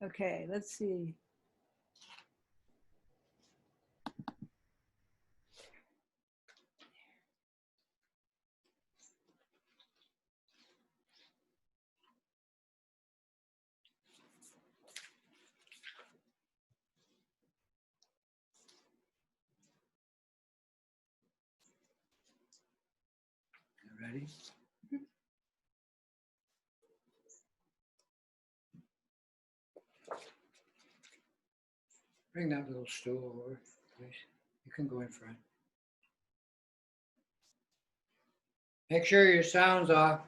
Okay, let's see. Ready? Bring that little stool over, please. You can go in front. Make sure your sound's off.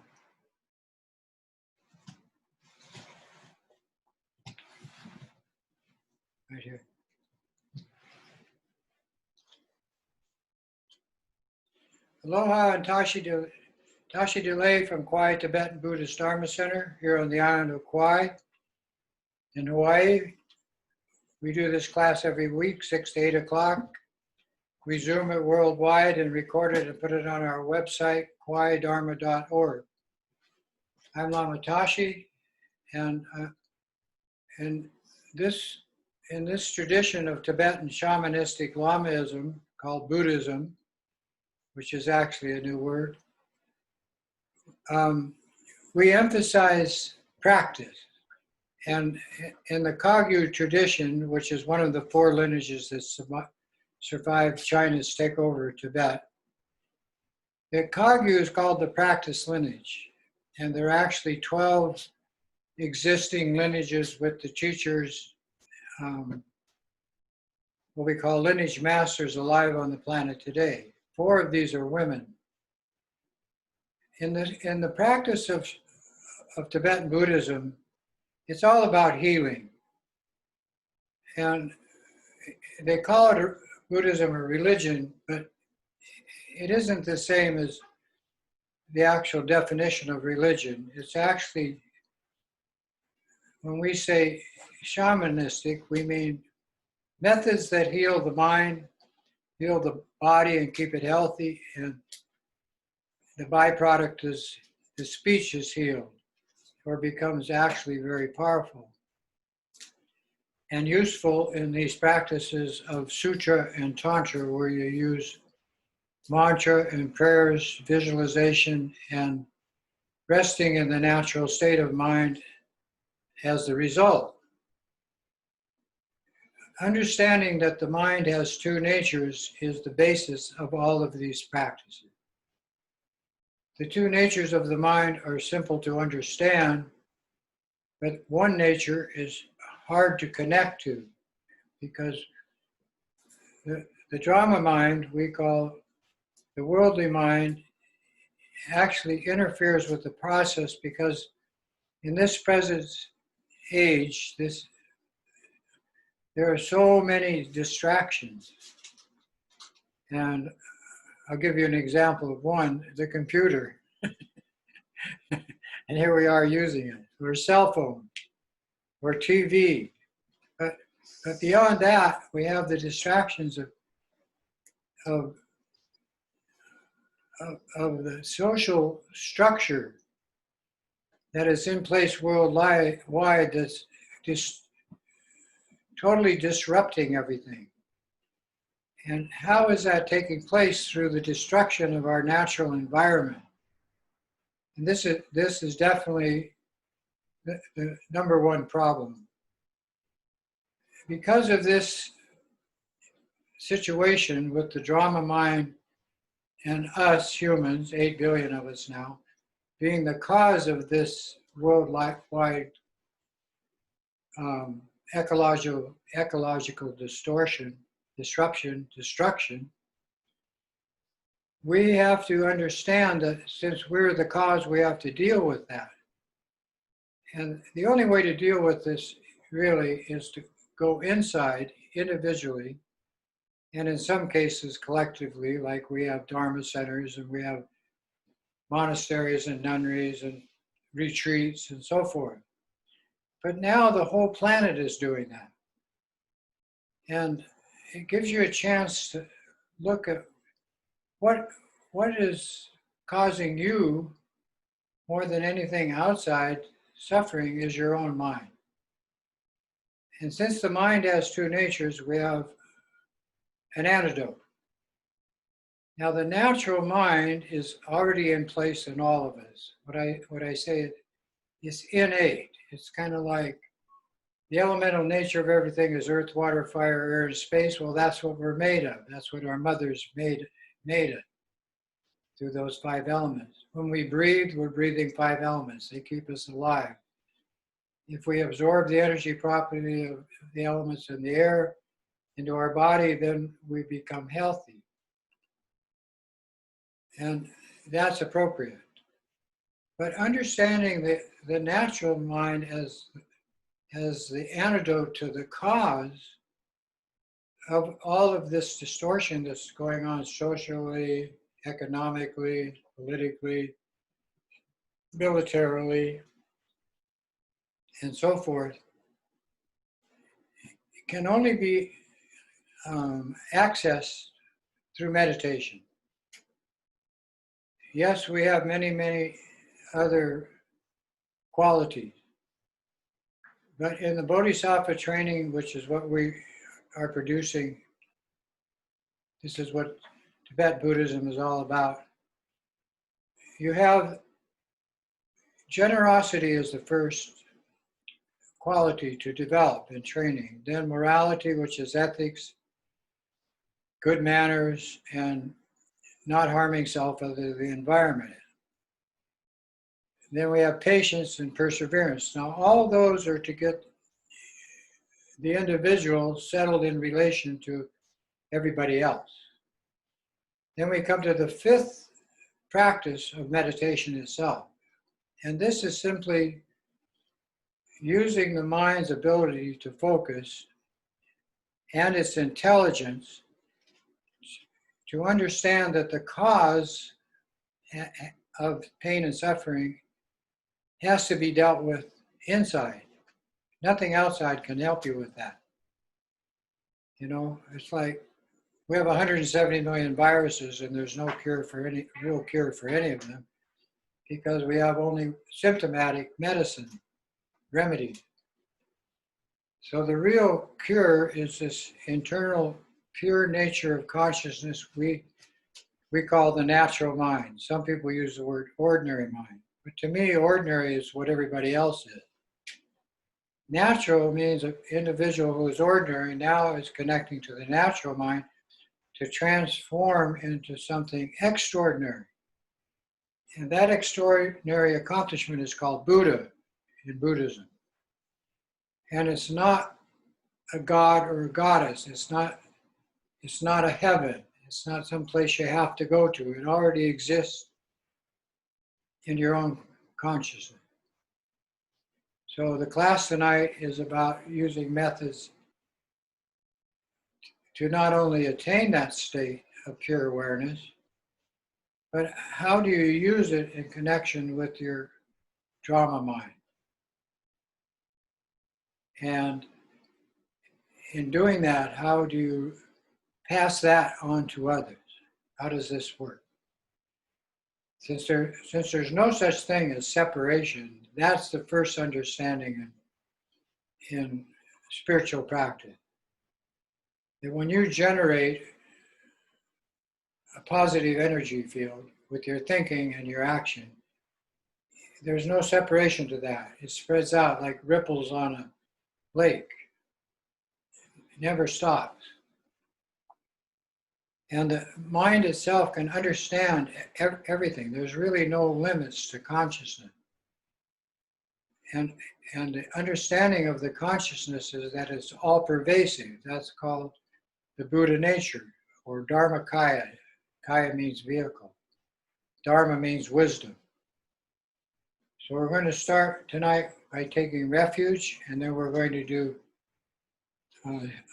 Right here. Aloha and Tashi Delay from Kauai Tibetan Buddhist Dharma Center here on the island of Kauai in Hawaii. We do this class every week, 6 to 8 o'clock. We Zoom it worldwide and record it and put it on our website, kauaidharma.org. I'm Lama Tashi, and in this tradition of Tibetan shamanistic Lamaism called Buddhism, which is actually a new word, we emphasize practice. And in the Kagyu tradition, which is one of the 4 lineages that survived China's takeover of Tibet, the Kagyu is called the practice lineage. And there are actually 12 existing lineages with the teachers, what we call lineage masters, alive on the planet today. 4 of these are women. In the practice of Tibetan Buddhism, it's all about healing. And they call it Buddhism a religion, but it isn't the same as the actual definition of religion. It's actually, when we say shamanistic, we mean methods that heal the mind, heal the body, and keep it healthy, and the byproduct is the speech is healed or becomes actually very powerful and useful in these practices of sutra and tantra, where you use mantra and prayers, visualization, and resting in the natural state of mind as the result. Understanding that the mind has 2 natures is the basis of all of these practices. The 2 natures of the mind are simple to understand, but one nature is hard to connect to, because the drama mind, we call the worldly mind, actually interferes with the process, because in this present age, there are so many distractions. And I'll give you an example of one, the computer. And here we are using it, or cell phone, or TV. But beyond that, we have the distractions of the social structure that is in place worldwide that's just totally disrupting everything. And how is that taking place? Through the destruction of our natural environment. And this is definitely the number 1 problem. Because of this situation with the drama mind and us humans, 8 billion of us now, being the cause of this worldwide ecological disruption, destruction, we have to understand that since we're the cause, we have to deal with that. And the only way to deal with this really is to go inside individually, and in some cases collectively, like we have Dharma centers and we have monasteries and nunneries and retreats and so forth. But now the whole planet is doing that. And it gives you a chance to look at what is causing you, more than anything outside, suffering is your own mind. And since the mind has two natures, we have an antidote. Now, the natural mind is already in place in all of us. What I say is innate. It's kind of like the elemental nature of everything is earth, water, fire, air, and space. Well, that's what we're made of. That's what our mothers made it through those 5 elements. When we breathe, we're breathing 5 elements. They keep us alive. If we absorb the energy property of the elements in the air into our body, then we become healthy. And that's appropriate. But understanding the natural mind as the antidote to the cause of all of this distortion that's going on socially, economically, politically, militarily, and so forth, it can only be accessed through meditation. Yes, we have many, many other qualities. But in the Bodhisattva training, which is what we are producing, this is what Tibetan Buddhism is all about. You have generosity as the first quality to develop in training. Then morality, which is ethics, good manners, and not harming self or the environment. Then we have patience and perseverance. Now, all of those are to get the individual settled in relation to everybody else. Then we come to the 5th practice of meditation itself. And this is simply using the mind's ability to focus and its intelligence to understand that the cause of pain and suffering has to be dealt with inside. Nothing outside can help you with that. You know, it's like we have 170 million viruses and there's no real cure for any of them because we have only symptomatic medicine, remedy. So the real cure is this internal pure nature of consciousness we call the natural mind. Some people use the word ordinary mind. But to me, ordinary is what everybody else is. Natural means an individual who is ordinary now is connecting to the natural mind to transform into something extraordinary. And that extraordinary accomplishment is called Buddha in Buddhism. And it's not a god or a goddess. It's not a heaven. It's not some place you have to go to. It already exists in your own consciousness. So the class tonight is about using methods to not only attain that state of pure awareness, but how do you use it in connection with your drama mind? And in doing that, how do you pass that on to others? How does this work? Since there's no such thing as separation, that's the first understanding in spiritual practice. That when you generate a positive energy field with your thinking and your action, there's no separation to that. It spreads out like ripples on a lake. It never stops. And the mind itself can understand everything. There's really no limits to consciousness. And the understanding of the consciousness is that it's all pervasive. That's called the Buddha nature, or Dharmakaya. Kaya means vehicle. Dharma means wisdom. So we're going to start tonight by taking refuge, and then we're going to do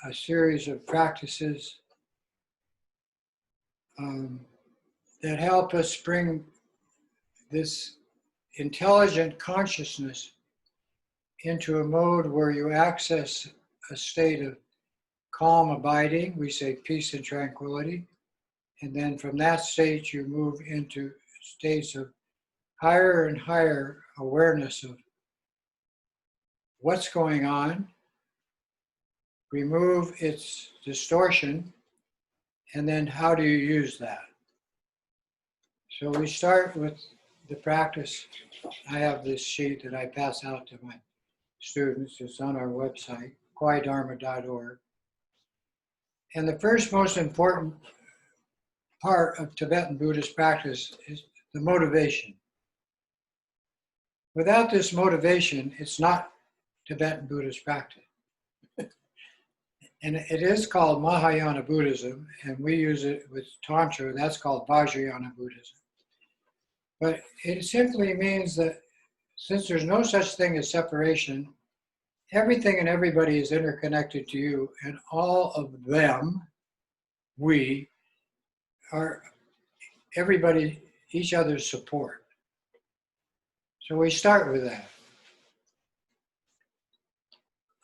a series of practices that help us bring this intelligent consciousness into a mode where you access a state of calm abiding, we say peace and tranquility, and then from that state you move into states of higher and higher awareness of what's going on, remove its distortion, and then how do you use that? So we start with the practice. I have this sheet that I pass out to my students. It's on our website, kwaidharma.org. And the first most important part of Tibetan Buddhist practice is the motivation. Without this motivation, it's not Tibetan Buddhist practice. And it is called Mahayana Buddhism, and we use it with Tantra. That's called Vajrayana Buddhism. But it simply means that since there's no such thing as separation, everything and everybody is interconnected to you, and all of them, we, are everybody, each other's support. So we start with that.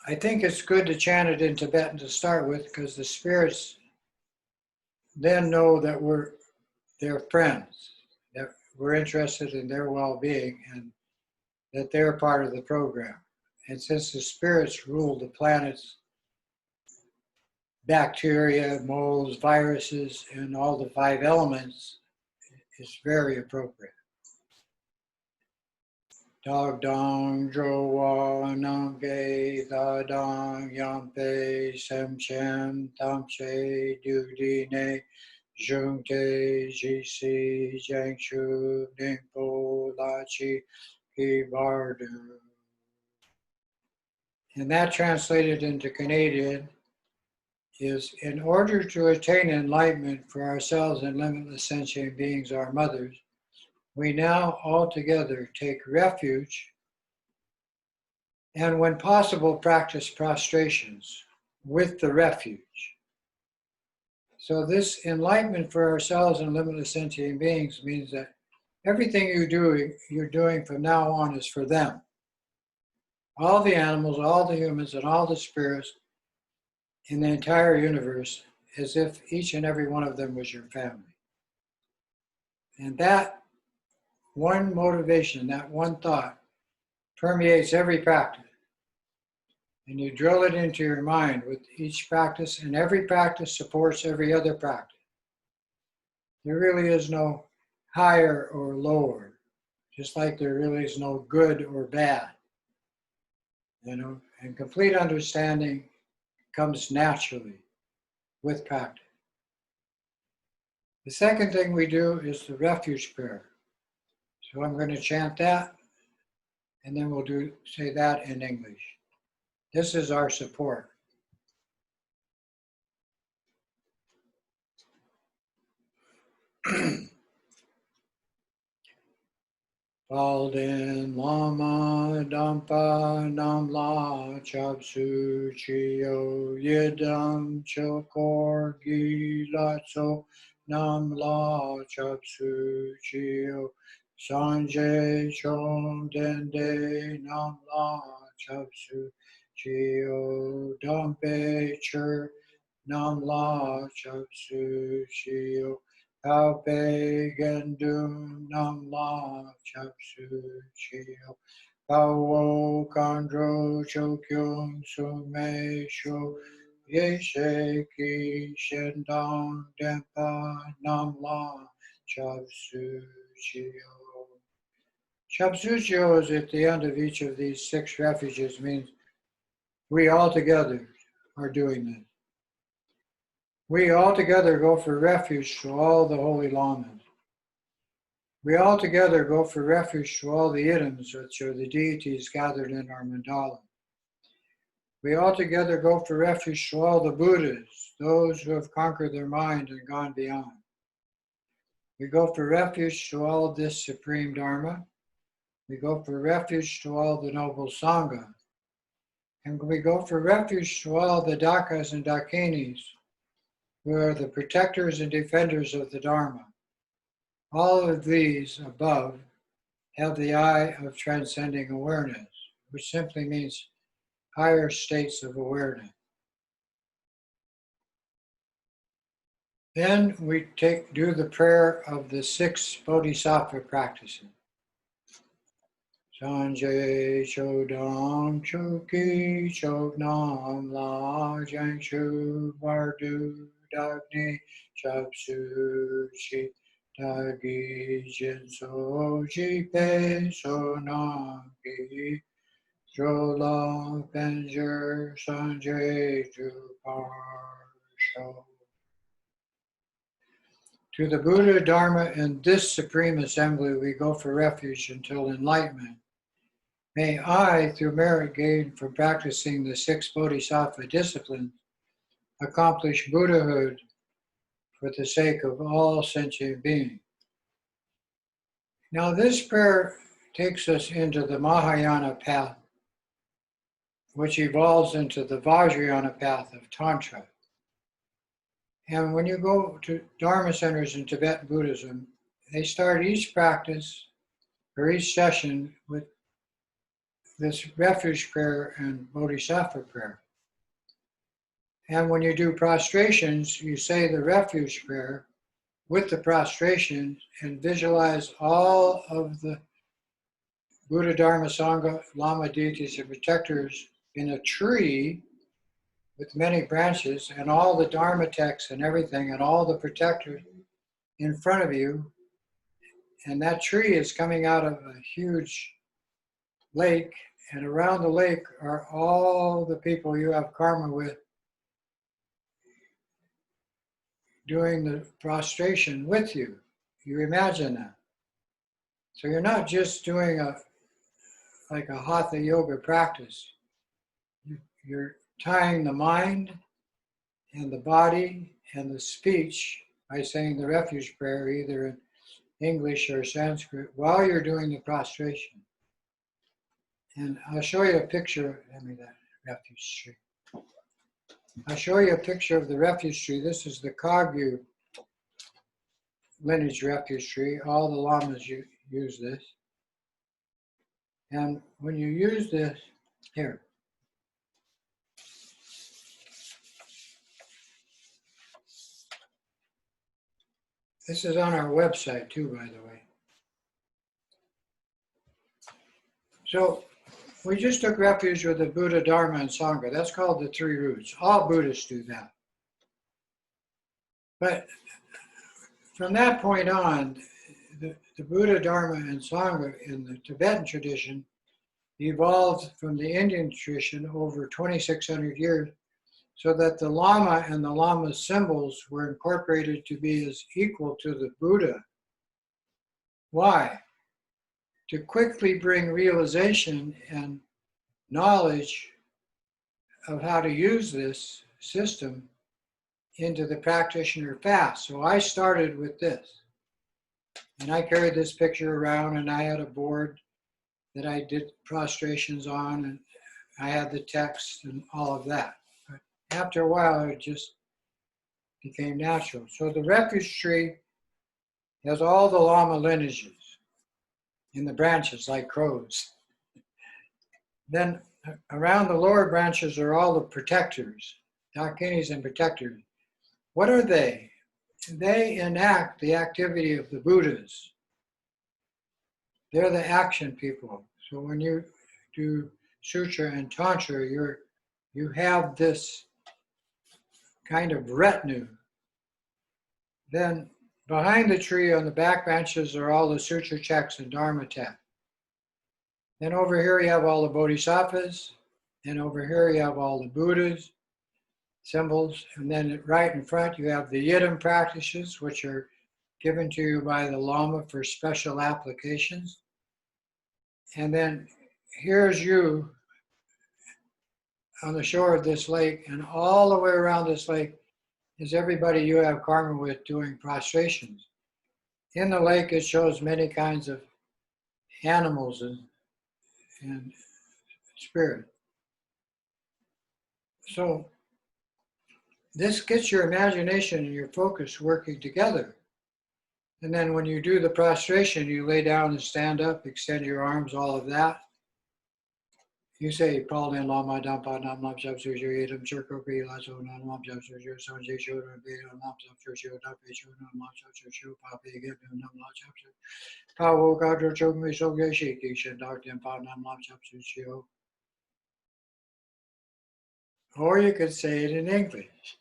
I think it's good to chant it in Tibetan to start with, because the spirits then know that we're their friends, that we're interested in their well-being, and that they're part of the program. And since the spirits rule the planet's bacteria, molds, viruses, and all the 5 elements, it's very appropriate. Dog dong jowa nange da dong yampe sem chen tam che du di ne jung te ji si jang shu ning po la chi ki bardu. And that translated into Canadian is, in order to attain enlightenment for ourselves and limitless sentient beings, our mothers, we now all together take refuge and, when possible, practice prostrations with the refuge. So this enlightenment for ourselves and limitless sentient beings means that everything you're doing from now on is for them. All the animals, all the humans, and all the spirits in the entire universe, as if each and every one of them was your family. And that one motivation, that one thought, permeates every practice. And you drill it into your mind with each practice, and every practice supports every other practice. There really is no higher or lower, just like there really is no good or bad. And complete understanding comes naturally with practice. The second thing we do is the Refuge Prayer. So I'm going to chant that, and then we'll say that in English. This is our support. Palden Lama Dampa Namla Chapsu Chio Yedam Chokor Gilatso Namla Chapsu Chio Sanjay Chom Dende Namla Chapsu Chio Dampe Chur Namla Chapsu Chio Paupe Gendun Namla Chapsu Chio Pawo Kandro Chokyung Sume Sho Yeshe Ki Shendong Dempa Namla Chapsu Chio. Chapsu Chio is at the end of each of these 6 refuges, means we all together are doing this. We all together go for refuge to all the holy lamas. We all together go for refuge to all the idams, which are the deities gathered in our mandala. We all together go for refuge to all the Buddhas, those who have conquered their mind and gone beyond. We go for refuge to all of this supreme Dharma. We go for refuge to all the noble Sangha. And we go for refuge to all the Dakas and Dakinis, who are the protectors and defenders of the Dharma. All of these above have the eye of transcending awareness, which simply means higher states of awareness. Then we do the prayer of the 6 Bodhisattva practices. Sanjay Chodam Choki Chognam La Jangshu Vardu Dagni Chapsu Chi Dagi Jinso Jipe Sonagi Jola Benjer Sanjay Juparsho. To the Buddha, Dharma, and this Supreme Assembly we go for refuge until enlightenment. May I, through merit gained from practicing the 6 Bodhisattva disciplines, accomplish Buddhahood for the sake of all sentient beings. Now this prayer takes us into the Mahayana path, which evolves into the Vajrayana path of Tantra. And when you go to Dharma centers in Tibetan Buddhism, they start each practice or each session with this Refuge Prayer and Bodhisattva Prayer. And when you do prostrations, you say the Refuge Prayer with the prostrations and visualize all of the Buddha, Dharma, Sangha, Lama, deities, and protectors in a tree with many branches and all the Dharma texts and everything and all the protectors in front of you. And that tree is coming out of a huge lake, and around the lake are all the people you have karma with doing the prostration with you. You imagine that. So you're not just doing a hatha yoga practice. You're tying the mind and the body and the speech by saying the Refuge Prayer, either in English or Sanskrit, while you're doing the prostration. And I'll show you a picture. Hand me that refuge tree. I'll show you a picture of the refuge tree. This is the Kagyu lineage refuge tree. All the lamas use this. And when you use this, here. This is on our website too, by the way. So we just took refuge with the Buddha, Dharma, and Sangha. That's called the 3 roots. All Buddhists do that. But from that point on, the Buddha, Dharma, and Sangha in the Tibetan tradition evolved from the Indian tradition over 2,600 years, so that the Lama and the Lama's symbols were incorporated to be as equal to the Buddha. Why? To quickly bring realization and knowledge of how to use this system into the practitioner fast. So I started with this. And I carried this picture around, and I had a board that I did prostrations on, and I had the text and all of that. But after a while, it just became natural. So the refuge tree has all the Lama lineages in the branches like crows. Then around the lower branches are all the protectors, dakinis and protectors. What are they? They enact the activity of the Buddhas. They're the action people. So when you do sutra and tantra, you have this kind of retinue. Then behind the tree on the back branches are all the sutra texts and dharma texts. Then over here you have all the bodhisattvas, and over here you have all the Buddhas, symbols, and then right in front you have the yidam practices, which are given to you by the Lama for special applications. And then here's you on the shore of this lake, and all the way around this lake is everybody you have karma with doing prostrations. In the lake it shows many kinds of animals and spirit. So this gets your imagination and your focus working together. And then when you do the prostration, you lay down and stand up, extend your arms, all of that. You say Paul in Lama Dampa Nam Lam Sab Suju Edam Chirko Pi Lazo Nam Lam Sab Suju Sanjay Shuddha Beda Nam Sab Suju Dapi Shu Nam Lam Sab Suju Papi Gib Nam Lam Sab Suju Pawo Gadro Chok Mi Sok Yeshi Kishan Dak Dampa Nam Lam Sab Suju. Or you could say it in English.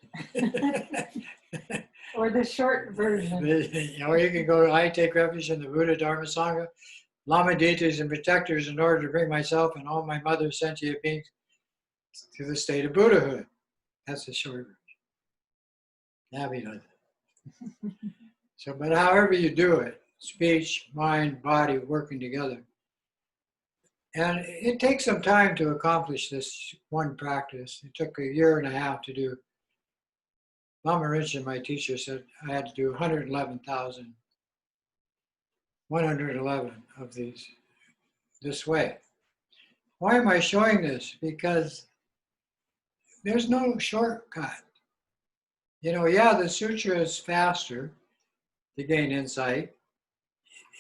Or the short version. Or you can go, I take refuge in the Buddha, Dharma, Sangha, Lama deities and protectors in order to bring myself and all my mother sentient beings to the state of Buddhahood. That's the short version. Nabby does it. So, but however you do it, speech, mind, body working together. And it takes some time to accomplish this one practice. It took 1.5 years to do. Lama Rinpoche, my teacher, said I had to do 111 of these this way. Why am I showing this? Because there's no shortcut. You know, yeah, the sutra is faster to gain insight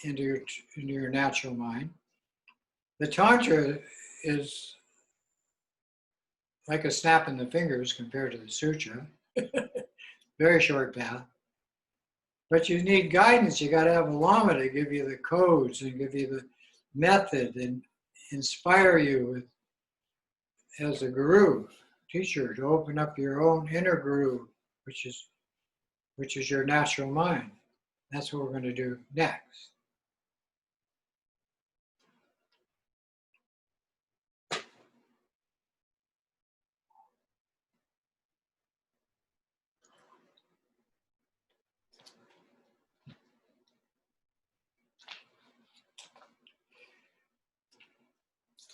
into your natural mind. The tantra is like a snap in the fingers compared to the sutra. Very short path. But you need guidance. You got to have a lama to give you the codes and give you the method and inspire you with, as a guru, teacher, to open up your own inner guru, which is your natural mind. That's what we're going to do next.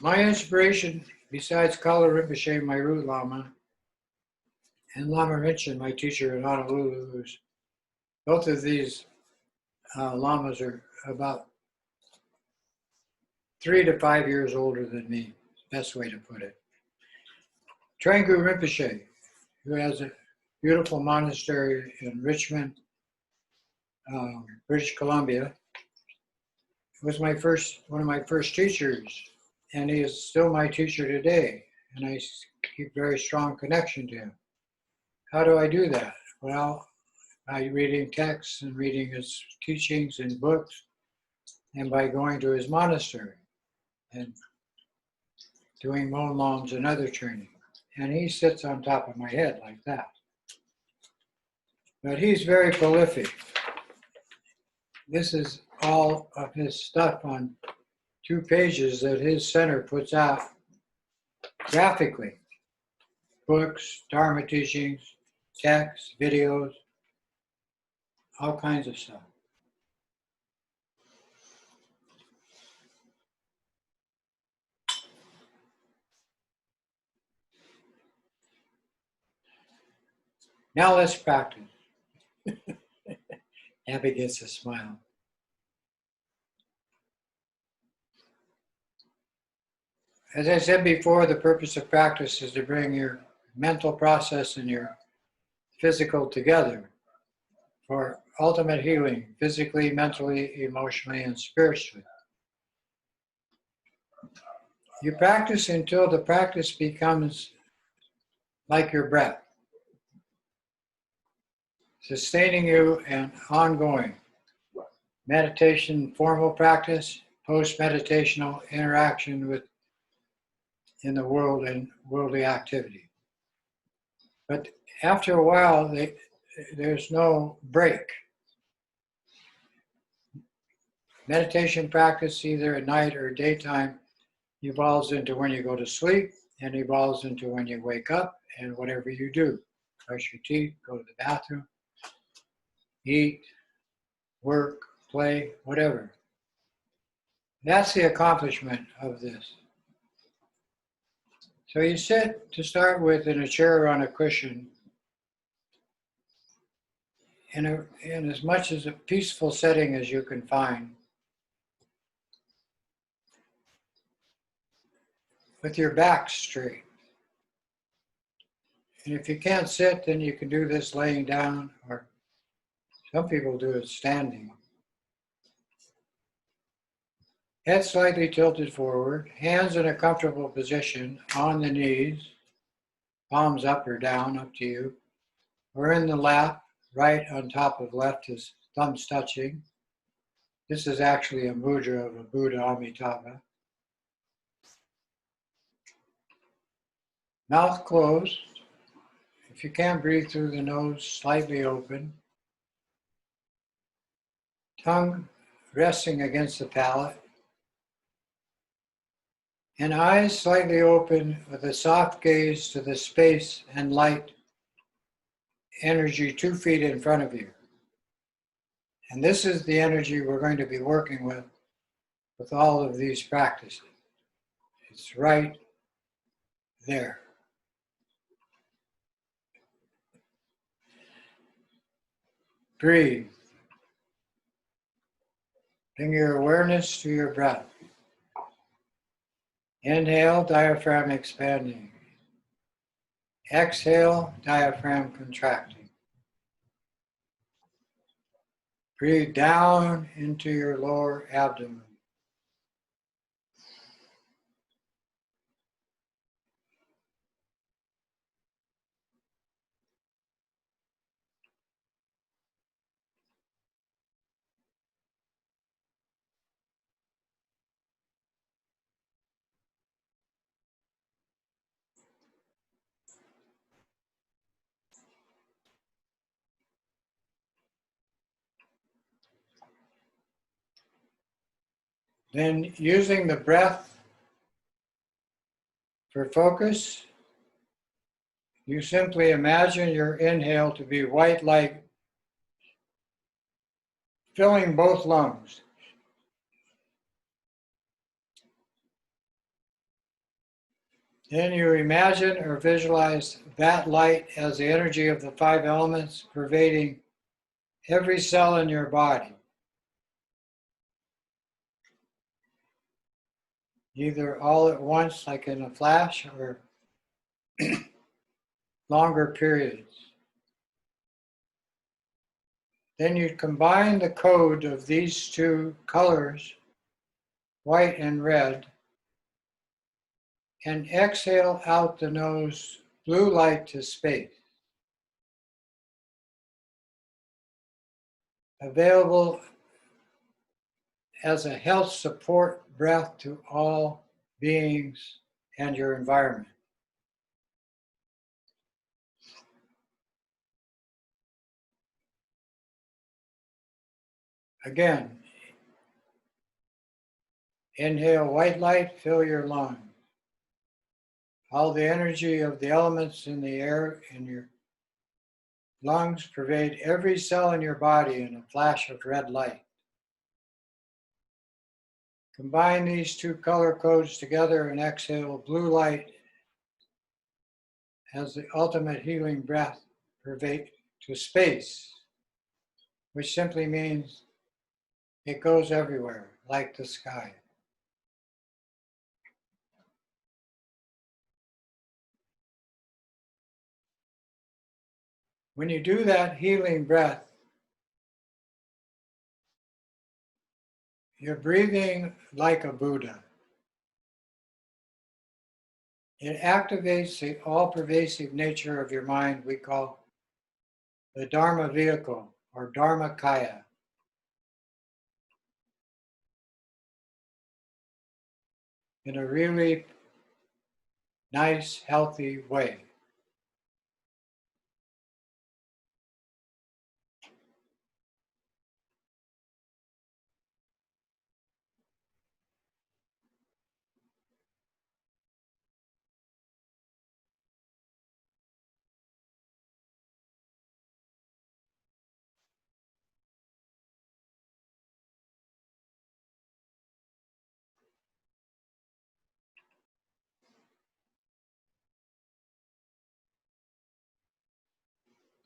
My inspiration, besides Kala Rinpoche, my root lama, and Lama Rinpoche, my teacher in Honolulu, both of these lamas are about 3 to 5 years older than me, best way to put it. Trangu Rinpoche, who has a beautiful monastery in Richmond, British Columbia, was one of my first teachers, and he is still my teacher today, and I keep a very strong connection to him. How do I do that? Well, by reading texts and reading his teachings and books, and by going to his monastery and doing monlams and other training. And he sits on top of my head like that. But he's very prolific. This is all of his stuff on 2 pages that his center puts out graphically. Books, Dharma teachings, texts, videos, all kinds of stuff. Now let's practice. Abby gets a smile. As I said before, the purpose of practice is to bring your mental process and your physical together for ultimate healing, physically, mentally, emotionally, and spiritually. You practice until the practice becomes like your breath, sustaining you and ongoing. Meditation, formal practice, post-meditational interaction in the world and worldly activity. But after a while, there's no break. Meditation practice, either at night or daytime, evolves into when you go to sleep and evolves into when you wake up and whatever you do. Brush your teeth, go to the bathroom, eat, work, play, whatever. That's the accomplishment of this. So you sit to start with in a chair or on a cushion in as much as a peaceful setting as you can find, with your back straight. And if you can't sit, then you can do this laying down, or some people do it standing. Head slightly tilted forward, hands in a comfortable position on the knees, palms up or down, up to you, or in the lap, right on top of left as thumbs touching. This is actually a mudra of a Buddha Amitabha. Mouth closed. If you can't breathe through the nose, slightly open. Tongue resting against the palate. And eyes slightly open with a soft gaze to the space and light energy 2 feet in front of you. And this is the energy we're going to be working with all of these practices. It's right there. Breathe. Bring your awareness to your breath. Inhale, diaphragm expanding. Exhale, diaphragm contracting. Breathe down into your lower abdomen. Then using the breath for focus, you simply imagine your inhale to be white light filling both lungs. Then you imagine or visualize that light as the energy of the 5 elements pervading every cell in your body, either all at once, like in a flash, or longer periods. Then you combine the code of these 2 colors, white and red, and exhale out the nose, blue light to space. Available as a health support breath to all beings and your environment. Again, inhale white light, fill your lungs. All the energy of the elements in the air in your lungs pervade every cell in your body in a flash of red light. Combine these 2 color codes together and exhale blue light as the ultimate healing breath pervade to space, which simply means it goes everywhere, like the sky. When you do that healing breath, you're breathing like a Buddha. It activates the all-pervasive nature of your mind we call the Dharma vehicle or Dharmakaya. In a really nice, healthy way.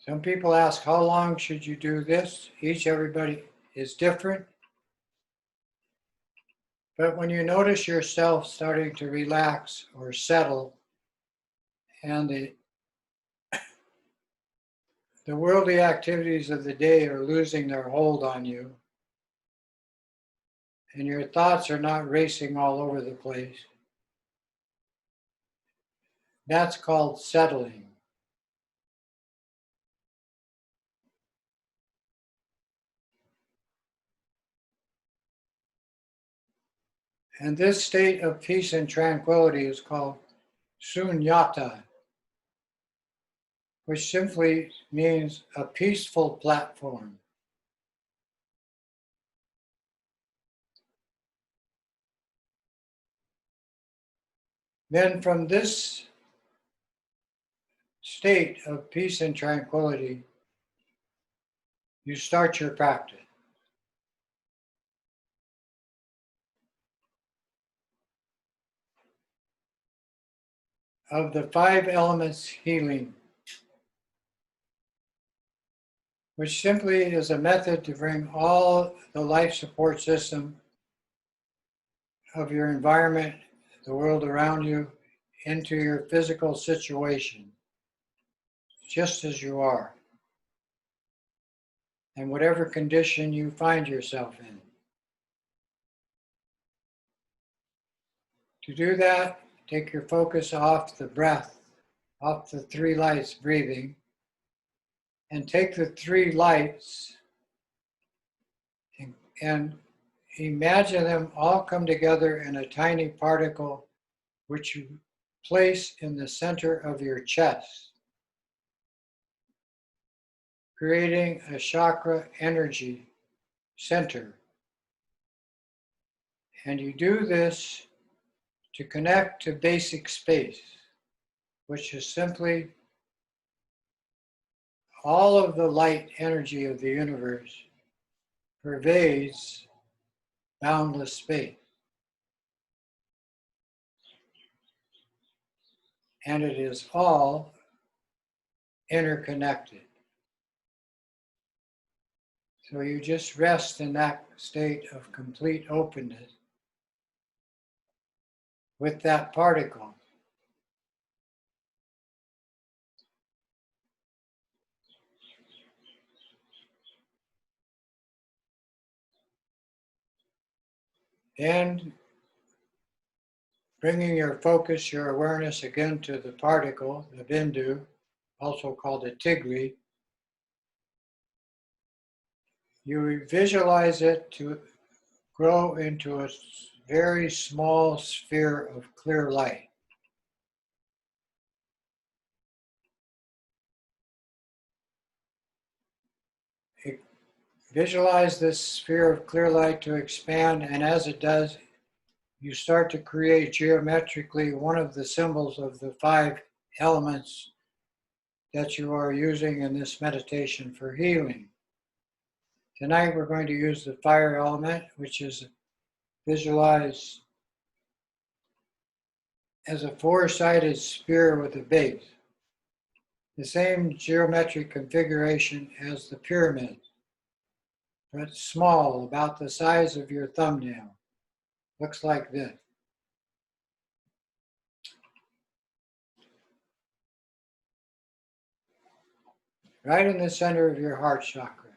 Some people ask, how long should you do this? Everybody is different. But when you notice yourself starting to relax or settle, and the worldly activities of the day are losing their hold on you, and your thoughts are not racing all over the place, that's called settling. And this state of peace and tranquility is called sunyata, which simply means a peaceful platform. Then from this state of peace and tranquility, you start your practice. Of the 5 elements healing, which simply is a method to bring all the life support system of your environment, the world around you, into your physical situation, just as you are, and whatever condition you find yourself in. To do that, take your focus off the breath, off the 3 lights breathing, and take the 3 lights and imagine them all come together in a tiny particle which you place in the center of your chest, creating a chakra energy center. And you do this to connect to basic space, which is simply all of the light energy of the universe pervades boundless space. And it is all interconnected. So you just rest in that state of complete openness with that particle. And bringing your focus, your awareness again to the particle, the bindu, also called a tigri, you visualize it to grow into a very small sphere of clear light. Visualize this sphere of clear light to expand, and as it does, you start to create geometrically one of the symbols of the 5 elements that you are using in this meditation for healing. Tonight we're going to use the fire element, which is visualized as a 4-sided spear with a base. The same geometric configuration as the pyramid, but small, about the size of your thumbnail. Looks like this. Right in the center of your heart chakra.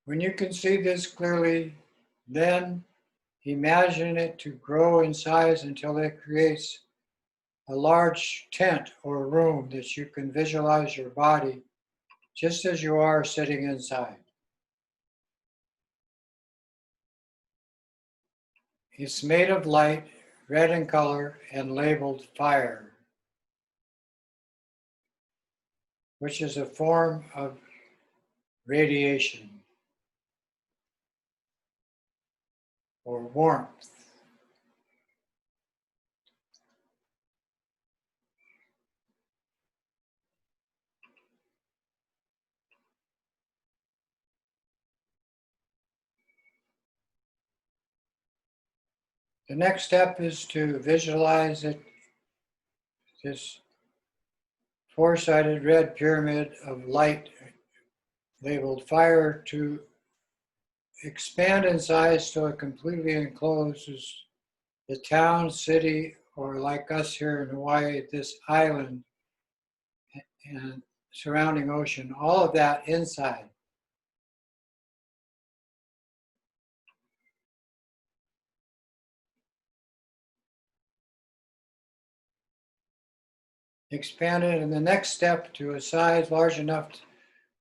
When you can see this clearly, then imagine it to grow in size until it creates a large tent or room that you can visualize your body just as you are sitting inside. It's made of light, red in color, and labeled fire, which is a form of radiation or warmth. The next step is to visualize it, this 4-sided red pyramid of light labeled fire, to expand in size till it completely encloses the town, city, or like us here in Hawaii, this island and surrounding ocean, all of that inside. Expanded in the next step to a size large enough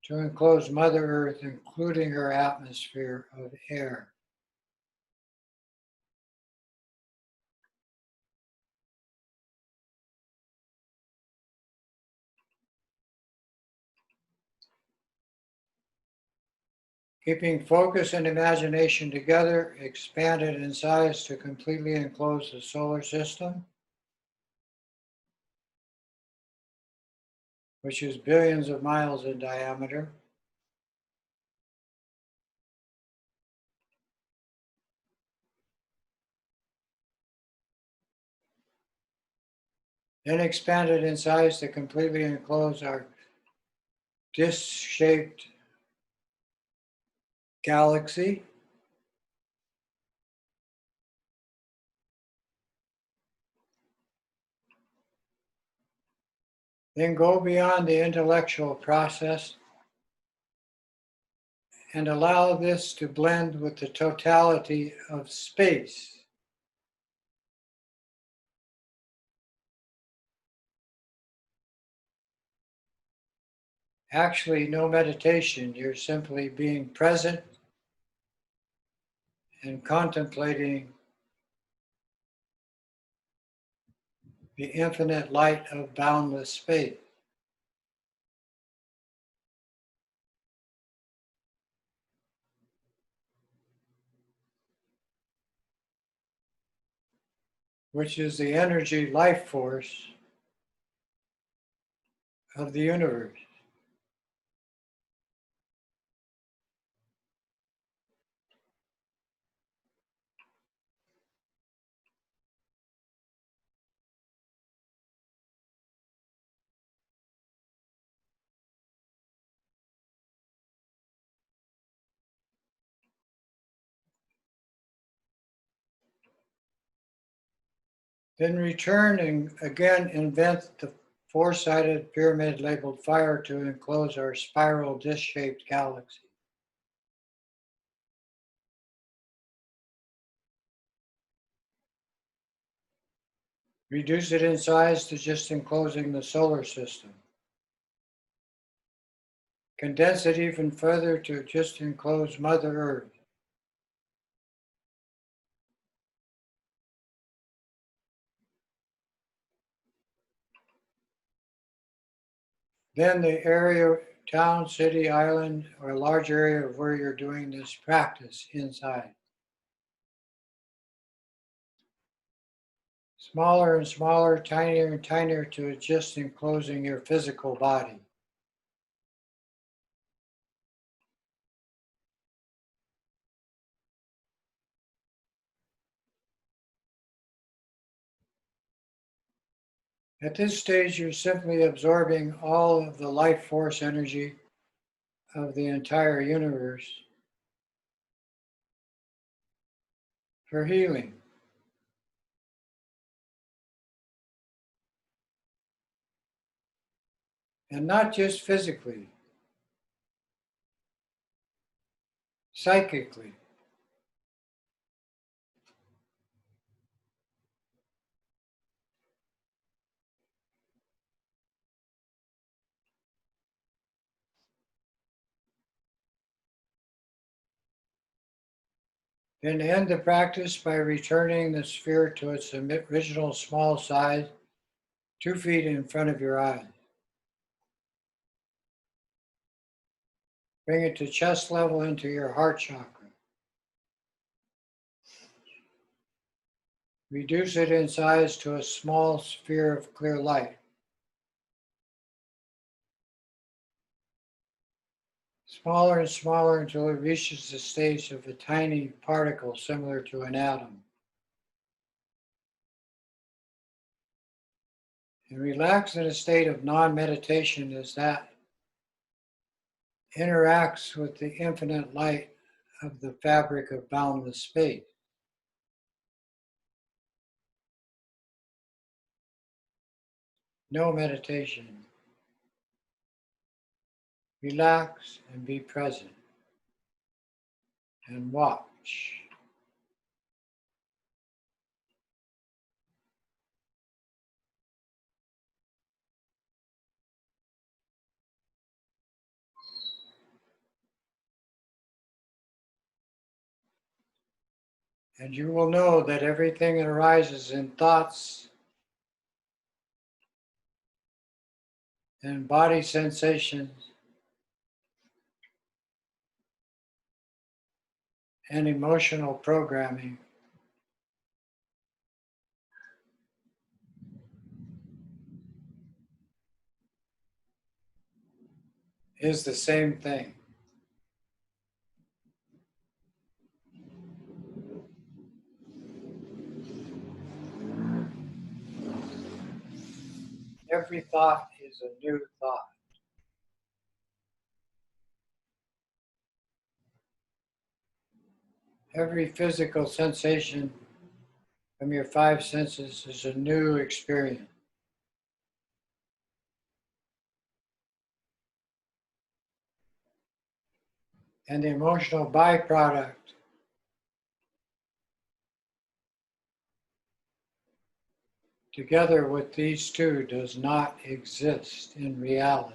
to enclose Mother Earth, including her atmosphere of air. Keeping focus and imagination together, expanded in size to completely enclose the solar system, which is billions of miles in diameter. Then expanded in size to completely enclose our disc-shaped galaxy. Then go beyond the intellectual process and allow this to blend with the totality of space. Actually, no meditation, you're simply being present and contemplating the infinite light of boundless space. Which is the energy life force of the universe. Then return and again invent the four-sided pyramid labeled fire to enclose our spiral disc-shaped galaxy. Reduce it in size to just enclosing the solar system. Condense it even further to just enclose Mother Earth. Then the area, town, city, island, or a large area of where you're doing this practice inside. Smaller and smaller, tinier and tinier to just enclosing your physical body. At this stage, you're simply absorbing all of the life force energy of the entire universe for healing. And not just physically, psychically. Then end the practice by returning the sphere to its original small size, 2 feet in front of your eyes. Bring it to chest level into your heart chakra. Reduce it in size to a small sphere of clear light. Smaller and smaller until it reaches the stage of a tiny particle similar to an atom. And relax in a state of non-meditation as that interacts with the infinite light of the fabric of boundless space. no meditation. Relax and be present and watch. And you will know that everything that arises in thoughts and body sensations and emotional programming is the same thing. Every thought is a new thought. Every physical sensation from your five senses is a new experience. And the emotional byproduct together with these two does not exist in reality.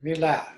Relax.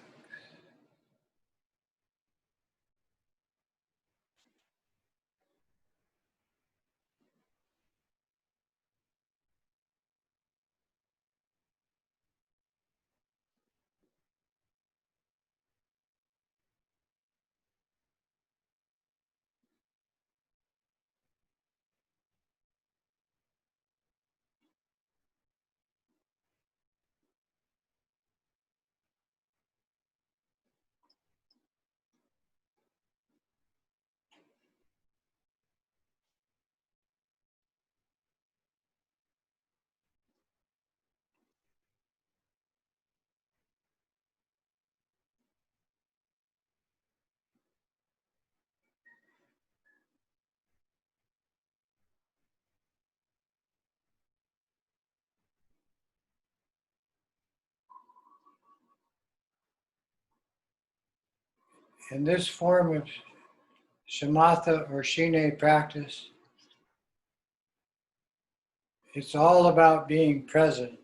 In this form of shamatha or shine practice, it's all about being present,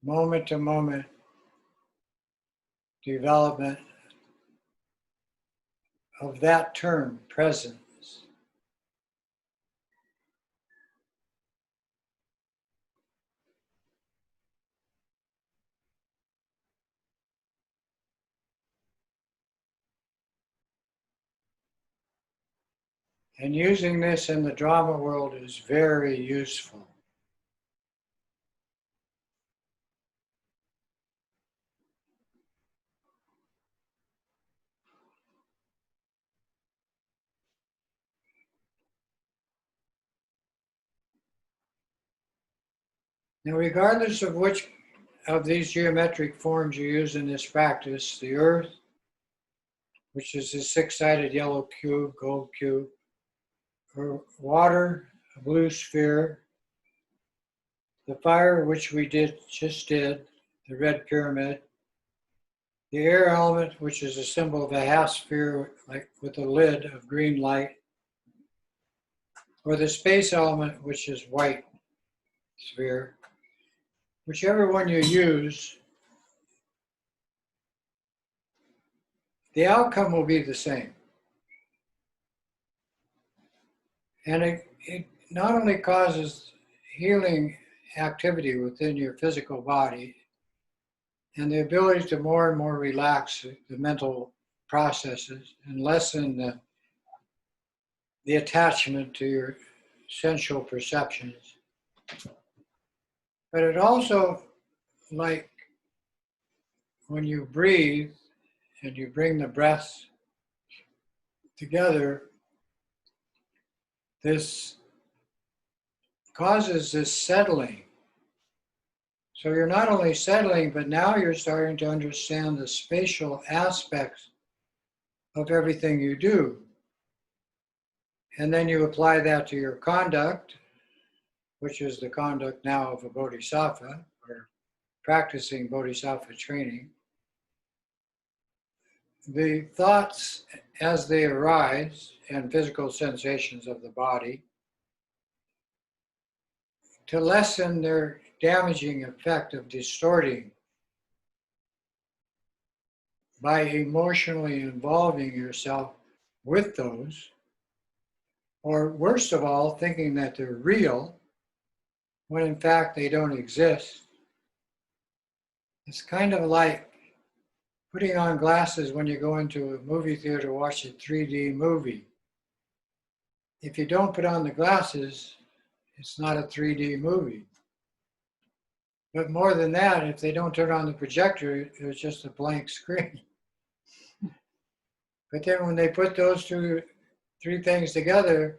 moment to moment development of that term, presence. And using this in the drama world is very useful. Now, regardless of which of these geometric forms you use in this practice, the earth, which is a six-sided yellow cube, gold cube, or water, a blue sphere, the fire, which we just did, the red pyramid, the air element, which is a symbol of a half sphere like with a lid of green light, or the space element, which is white sphere. Whichever one you use, the outcome will be the same. And it not only causes healing activity within your physical body and the ability to more and more relax the mental processes and lessen the attachment to your sensual perceptions, but it also, like when you breathe and you bring the breaths together, this causes this settling. So you're not only settling, but now you're starting to understand the spatial aspects of everything you do. And then you apply that to your conduct, which is the conduct now of a Bodhisattva, or practicing Bodhisattva training. The thoughts as they arise and physical sensations of the body, to lessen their damaging effect of distorting by emotionally involving yourself with those, or worst of all, thinking that they're real when in fact they don't exist. It's kind of like putting on glasses when you go into a movie theater to watch a 3D movie. If you don't put on the glasses, it's not a 3D movie. But more than that, if they don't turn on the projector, it's just a blank screen. But then when they put those three things together,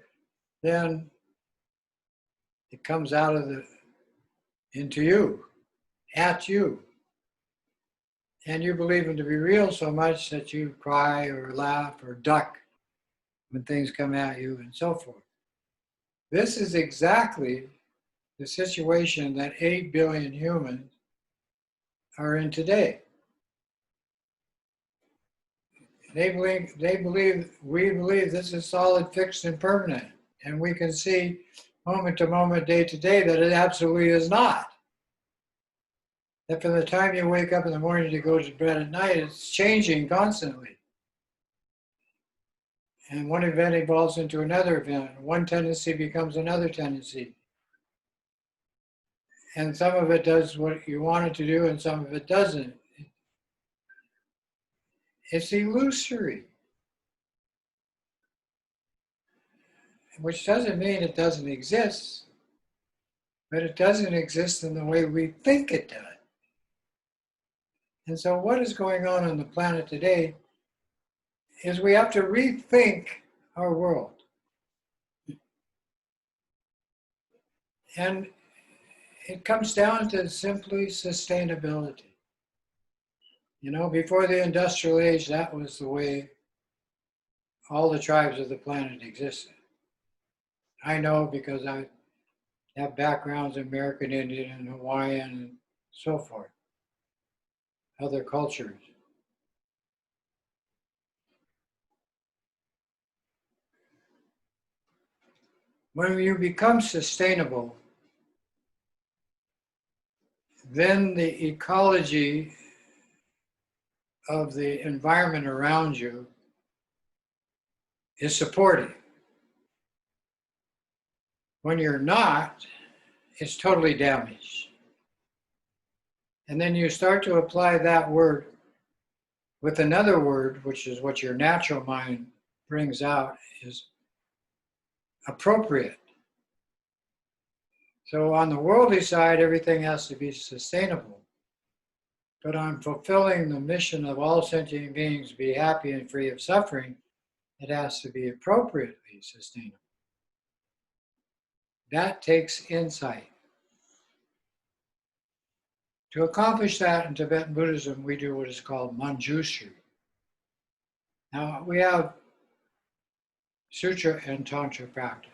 then it comes out of into you, at you. And you believe them to be real so much that you cry or laugh or duck when things come at you and so forth. This is exactly the situation that 8 billion humans are in today. We believe this is solid, fixed, and permanent. And we can see moment to moment, day to day, that it absolutely is not. That from the time you wake up in the morning to go to bed at night, it's changing constantly. And one event evolves into another event. One tendency becomes another tendency. And some of it does what you want it to do, and some of it doesn't. It's illusory. Which doesn't mean it doesn't exist, but it doesn't exist in the way we think it does. And so what is going on the planet today is we have to rethink our world. And it comes down to simply sustainability. You know, before the industrial age, that was the way all the tribes of the planet existed. I know because I have backgrounds in American Indian and Hawaiian and so forth, other cultures. When you become sustainable, then the ecology of the environment around you is supportive. When you're not, it's totally damaged. And then you start to apply that word with another word, which is what your natural mind brings out, is appropriate. So on the worldly side, everything has to be sustainable. But on fulfilling the mission of all sentient beings to be happy and free of suffering, it has to be appropriately sustainable. That takes insight. To accomplish that in Tibetan Buddhism, we do what is called Manjushri. Now, we have Sutra and Tantra practice.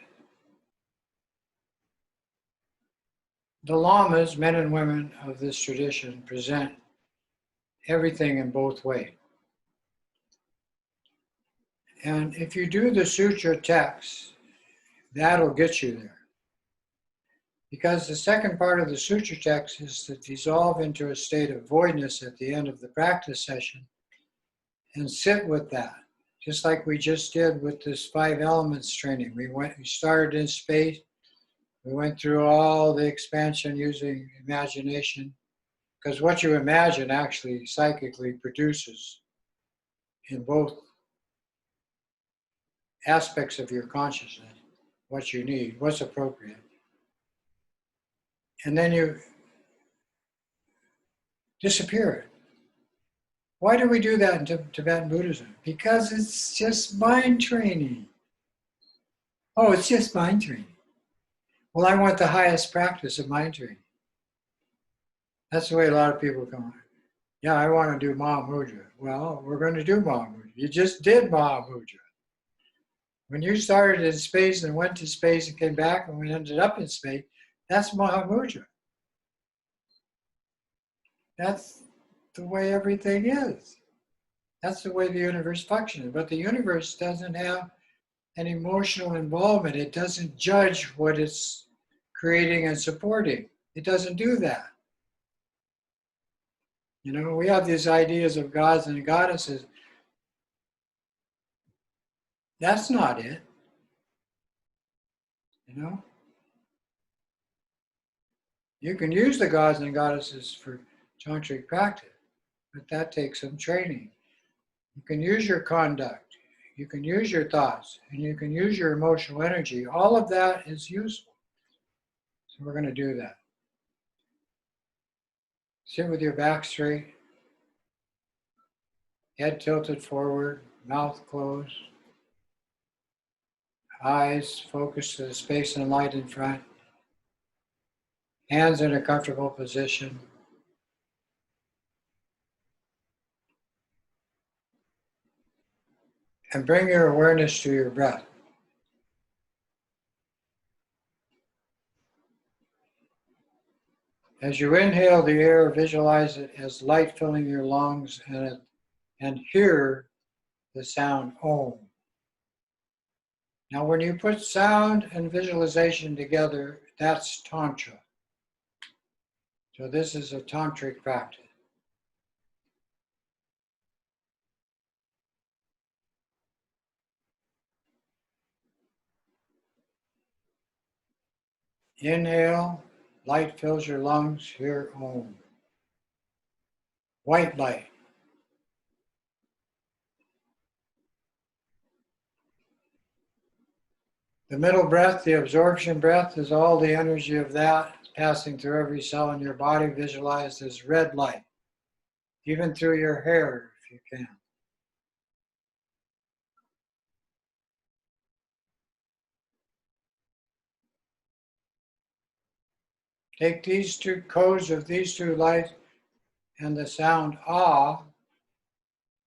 The lamas, men and women of this tradition, present everything in both ways. And if you do the Sutra text, that'll get you there. Because the second part of the Sutra text is to dissolve into a state of voidness at the end of the practice session and sit with that, just like we just did with this 5 elements training. We started in space, we went through all the expansion using imagination, because what you imagine actually psychically produces in both aspects of your consciousness what you need, what's appropriate. And then you disappear it. Why do we do that in Tibetan Buddhism? Because it's just mind training. Oh, it's just mind training. Well, I want the highest practice of mind training. That's the way a lot of people come on. Yeah, I want to do Mahamudra. Well, we're going to do Mahamudra. You just did Mahamudra. When you started in space and went to space and came back and we ended up in space, that's Mahamudra. That's the way everything is. That's the way the universe functions. But the universe doesn't have an emotional involvement. It doesn't judge what it's creating and supporting. It doesn't do that. You know, we have these ideas of gods and goddesses. That's not it. You know? You can use the gods and goddesses for tantric practice, but that takes some training. You can use your conduct, you can use your thoughts, and you can use your emotional energy. All of that is useful. So we're going to do that. Sit with your back straight, head tilted forward, mouth closed, eyes focused to the space and light in front, hands in a comfortable position. And bring your awareness to your breath. As you inhale the air, visualize it as light filling your lungs and hear the sound Om. Now, when you put sound and visualization together, that's Tantra. So this is a tantric practice. Inhale, light fills your lungs, hear Om. White light. The middle breath, the absorption breath, is all the energy of that passing through every cell in your body, visualized as red light, even through your hair if you can. Take these two codes of these two lights and the sound Ah,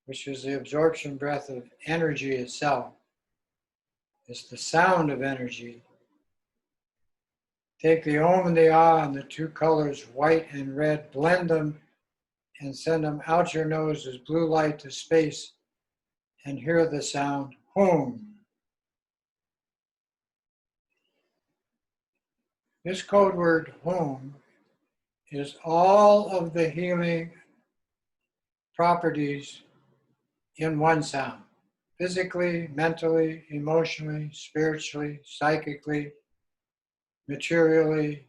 which is the absorption breath of energy itself. It's the sound of energy. Take the Om and the Ah and the two colors, white and red, blend them and send them out your nose as blue light to space and hear the sound Hum. This code word Hum is all of the healing properties in one sound. Physically, mentally, emotionally, spiritually, psychically, materially,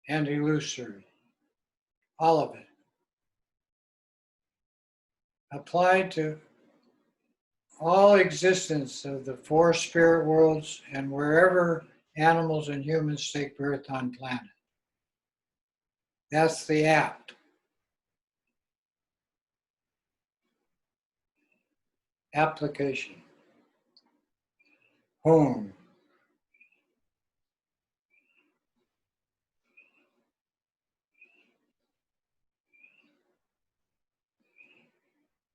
and illusory. All of it. Applied to all existence of the four spirit worlds and wherever animals and humans take birth on planet. That's the app. Application. Home.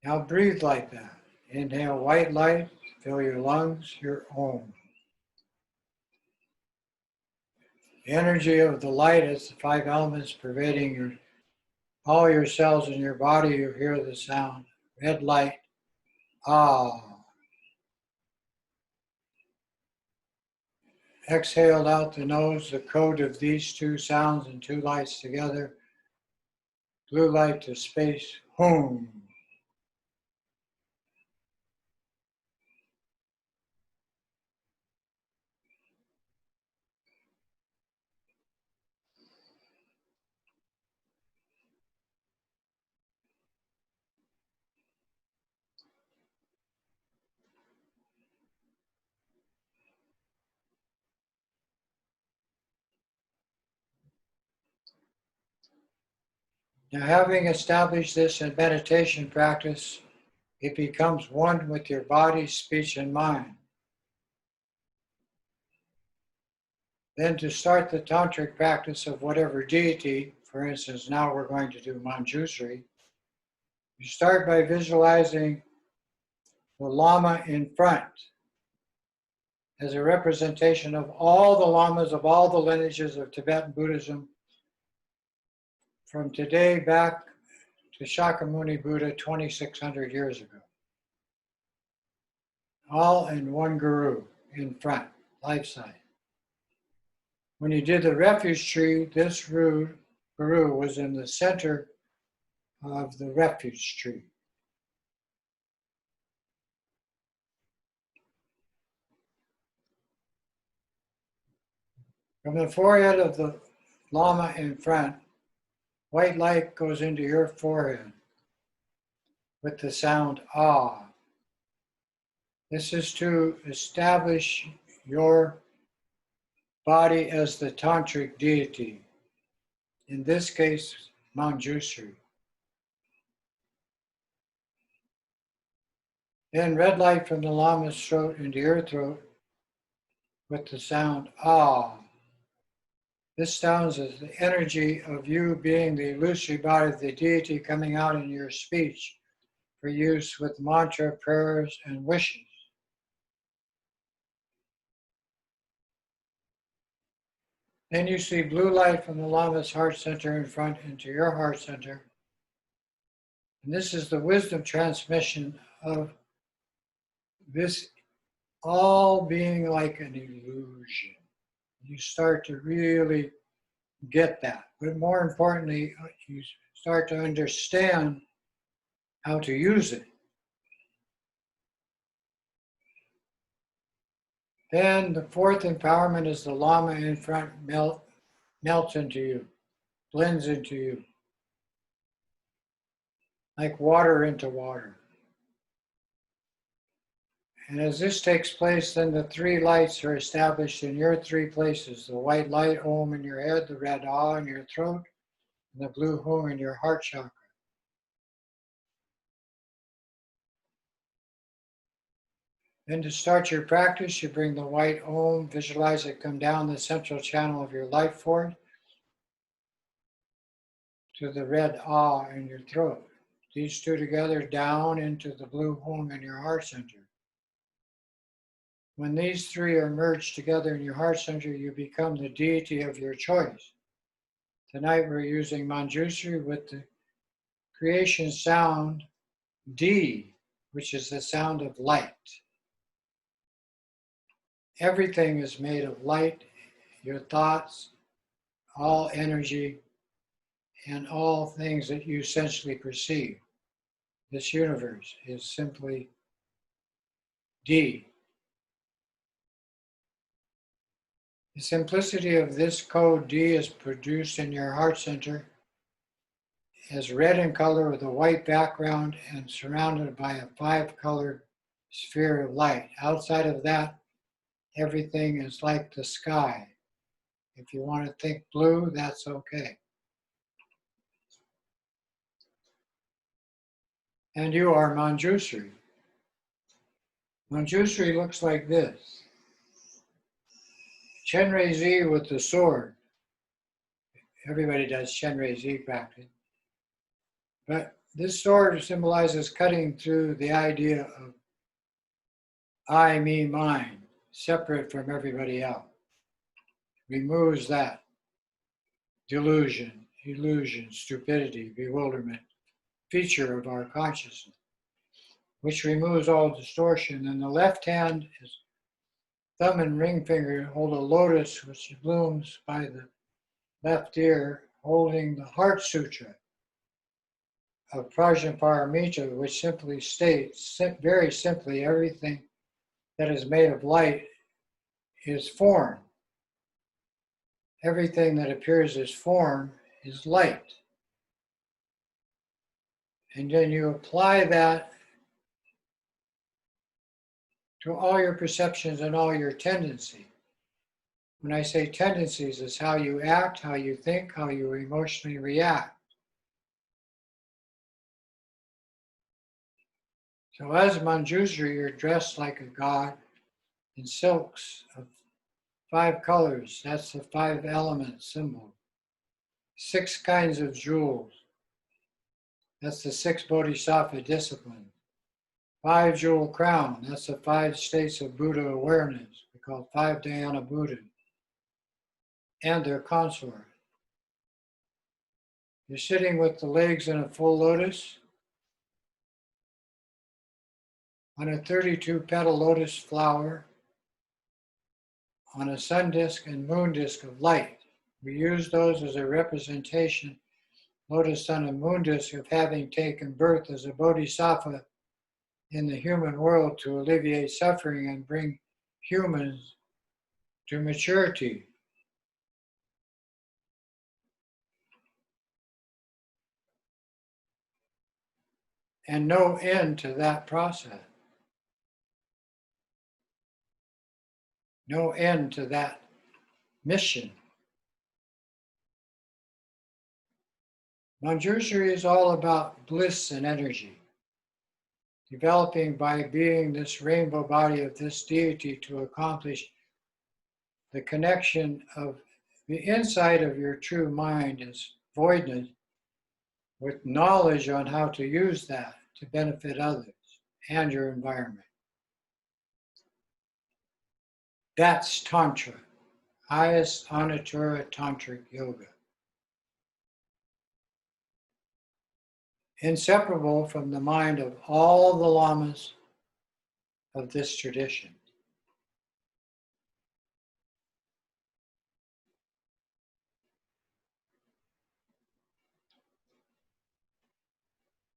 Now breathe like that. Inhale white light, fill your lungs, your Om. The energy of the light is the five elements pervading all your cells in your body. You hear the sound. Red light, Ah. Exhaled out the nose, the code of these two sounds and two lights together. Blue light to space, Hum. Now, having established this in meditation practice, it becomes one with your body, speech, and mind. Then to start the tantric practice of whatever deity, for instance, now we're going to do Manjushri, you start by visualizing the Lama in front as a representation of all the Lamas of all the lineages of Tibetan Buddhism from today back to Shakyamuni Buddha 2,600 years ago. All in one guru in front, life-size. When you did the refuge tree, this guru was in the center of the refuge tree. From the forehead of the Lama in front, white light goes into your forehead with the sound ah. This is to establish your body as the tantric deity, in this case, Manjushri. Then red light from the Lama's throat into your throat with the sound ah. This sounds as the energy of you being the illusory body of the deity coming out in your speech for use with mantra, prayers, and wishes. Then you see blue light from the Lama's heart center in front into your heart center. And this is the wisdom transmission of this all being like an illusion. You start to really get that. But more importantly, you start to understand how to use it. Then the fourth empowerment is the Lama in front melts into you, blends into you, like water into water. And as this takes place, then the three lights are established in your three places. The white light, Om, in your head, the red Ah in your throat, and the blue Hum in your heart chakra. Then to start your practice, you bring the white Om, visualize it come down the central channel of your life force to the red Ah in your throat. These two together down into the blue Hum in your heart center. When these three are merged together in your heart center, you become the deity of your choice. Tonight we're using Manjushri with the creation sound D, which is the sound of light. Everything is made of light, your thoughts, all energy, and all things that you essentially perceive. This universe is simply D. The simplicity of this code D is produced in your heart center as red in color with a white background and surrounded by a 5-color sphere of light. Outside of that, everything is like the sky. If you want to think blue, that's okay. And you are Manjushri. Manjushri looks like this. Chenrezig with the sword. Everybody does Chenrezig practice. But this sword symbolizes cutting through the idea of I, me, mine, separate from everybody else. Removes that delusion, illusion, stupidity, bewilderment, feature of our consciousness, which removes all distortion. And the left hand is thumb and ring finger hold a lotus which blooms by the left ear, holding the Heart Sutra of Prajnaparamita, which simply states, very simply, everything that is made of light is form. Everything that appears as form is light. And then you apply that to all your perceptions and all your tendencies. When I say tendencies, it's how you act, how you think, how you emotionally react. So as Manjushri, you're dressed like a god in silks of 5 colors. That's the 5 element symbol. 6 kinds of jewels. That's the 6 Bodhisattva disciplines. 5 jewel crown. That's the 5 states of Buddha awareness. We call it 5 Dhyana Buddha. And their consort. You're sitting with the legs in a full lotus on a 32 petal lotus flower on a sun disk and moon disk of light. We use those as a representation, lotus, sun, and moon disk, of having taken birth as a bodhisattva in the human world to alleviate suffering and bring humans to maturity. And no end to that process. No end to that mission. Manjushri is all about bliss and energy, developing by being this rainbow body of this deity to accomplish the connection of the inside of your true mind is voidness with knowledge on how to use that to benefit others and your environment. That's Tantra, highest Anatura Tantric Yoga. Inseparable from the mind of all the lamas of this tradition.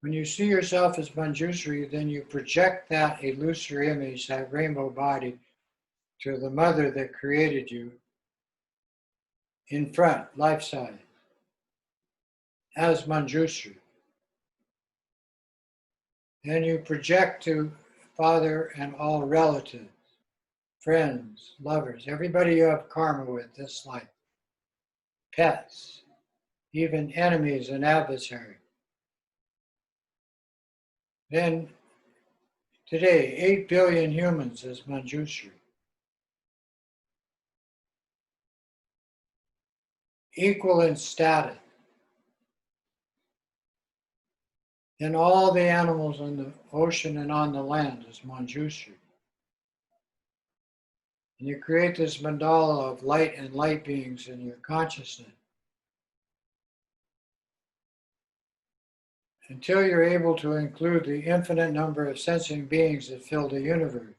When you see yourself as Manjushri, then you project that illusory image, that rainbow body, to the mother that created you in front, life-size, as Manjushri. Then you project to Father and all relatives, friends, lovers, everybody you have karma with this life, pets, even enemies and adversaries. Then today, 8 billion humans as Manjushri. Equal in status. And all the animals in the ocean and on the land is Manjushri. And you create this mandala of light and light beings in your consciousness until you're able to include the infinite number of sensing beings that fill the universe.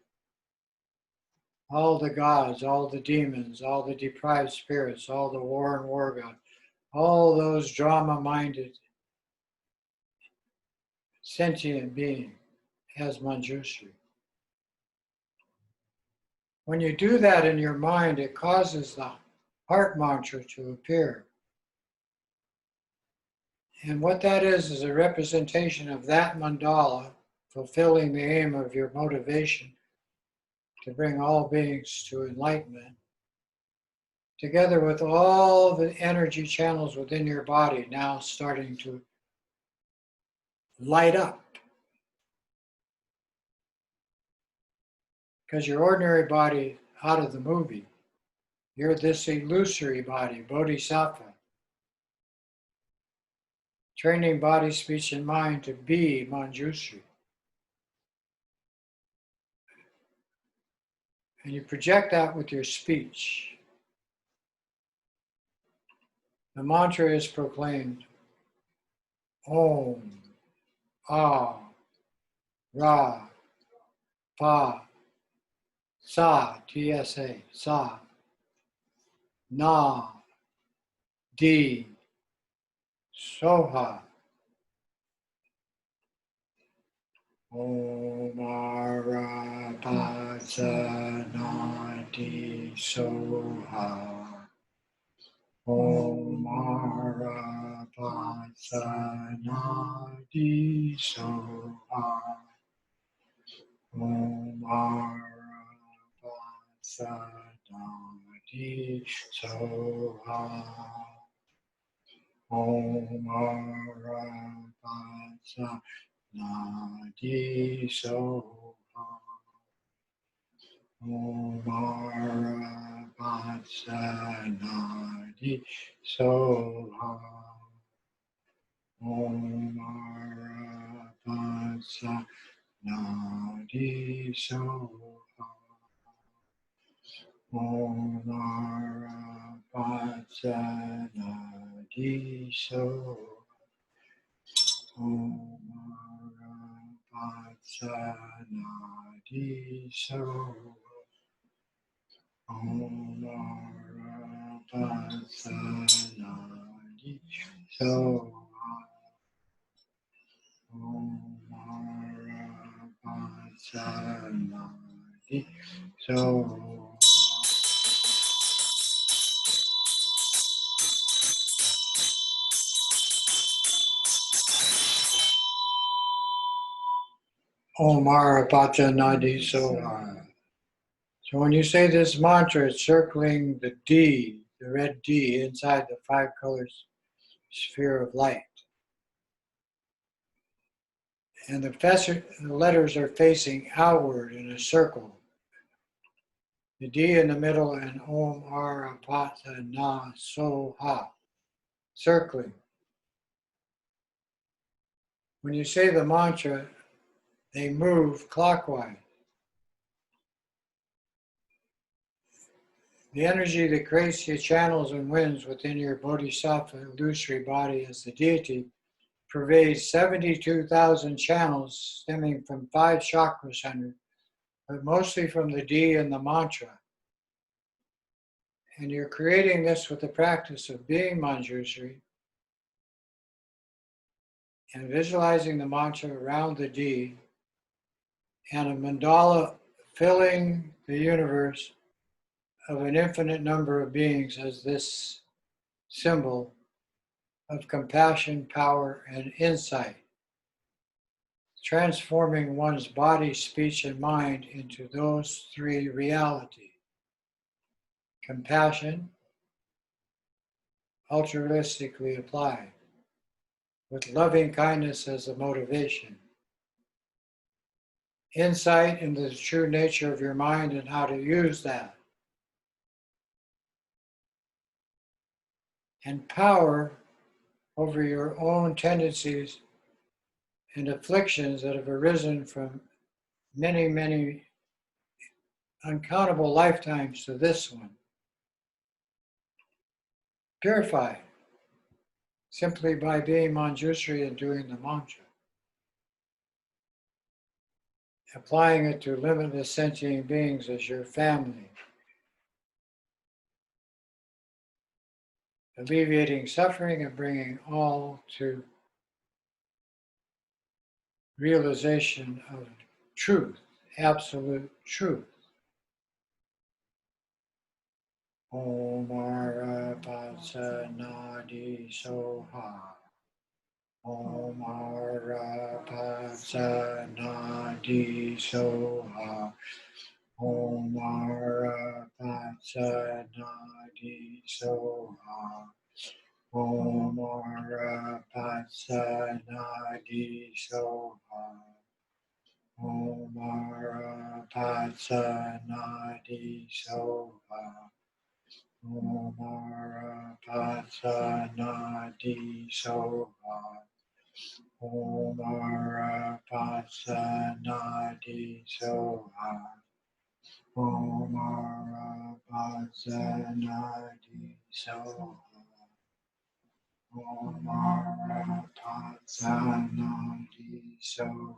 All the gods, all the demons, all the deprived spirits, all the war and war gods, all those drama-minded sentient beings as Manjushri. When you do that in your mind, it causes the heart mantra to appear. And what that is a representation of that mandala fulfilling the aim of your motivation to bring all beings to enlightenment, together with all the energy channels within your body now starting to light up. Because your ordinary body out of the movie, you're this illusory body, Bodhisattva, training body, speech, and mind to be Manjushri. And you project that with your speech. The mantra is proclaimed, Om, Ah, Ra, Pa, Sa, T-S-A, Sa, Na, Di, Soha. Om Ara Patsa Nadi Soha. Om Ara Patsa Nadi Soha. Om Ara Patsa Nadi Soha. Om Ara Patsa Nadi Soha. Om Ara Patsa Nadi Soha. Om Ara Patsa Nadi Soha. Om Arapatsa Nadi Soha. Om Arapatsa Nadi Soha. Om Arapatsa Nadi Soha. Om Arapatsa Nadi Soha. Om Arapatsa Nadi Soha. So when you say this mantra, it's circling the D, the red D, inside the 5 colors sphere of light. And the letters are facing outward in a circle. The D in the middle and Om Arapatsa Na Soha, circling. When you say the mantra, they move clockwise. The energy that creates the channels and winds within your Bodhisattva illusory body as the deity pervades 72,000 channels stemming from 5 chakra centers, but mostly from the D and the mantra. And you're creating this with the practice of being Manjushri and visualizing the mantra around the D and a mandala filling the universe of an infinite number of beings as this symbol of compassion, power, and insight, transforming one's body, speech, and mind into those 3 realities. Compassion, altruistically applied, with loving kindness as the motivation. Insight into the true nature of your mind and how to use that. And power over your own tendencies and afflictions that have arisen from many, many uncountable lifetimes to this one. Purified simply by being Manjushri and doing the mantra. Applying it to limitless sentient beings as your family. Alleviating suffering and bringing all to realization of truth, absolute truth. Om Arapatsa Nadi Soha. Om Arapatsa Nadi Soha. Om Arapatsa Nadi Soha. Om Arapatsa Nadi Soha. Om Arapatsa Nadi Soha. Om Arapatsa Nadi Soha. Om Arapatsa Nadi Soha. Om Arapatsa Nadi Soha. Om Arapatsa Nadi Soha.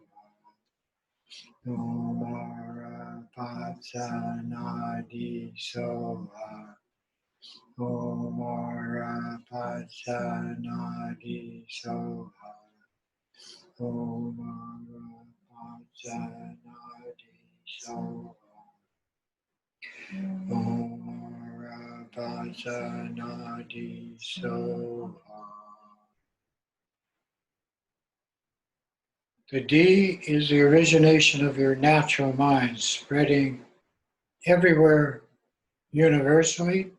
Om Arapatsa Nadi Soha. Om Arapatsa Nadi Soha. Om Arapatsa Nadi Soha. Om Arapatsa Nadi Soha. The D is the origination of your natural mind, spreading everywhere universally,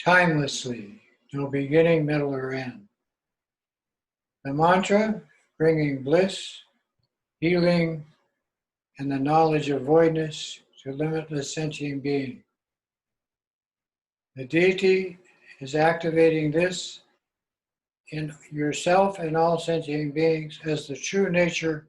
timelessly, no beginning, middle, or end. The mantra, bringing bliss, healing, and the knowledge of voidness to limitless sentient being. The deity is activating this in yourself and all sentient beings as the true nature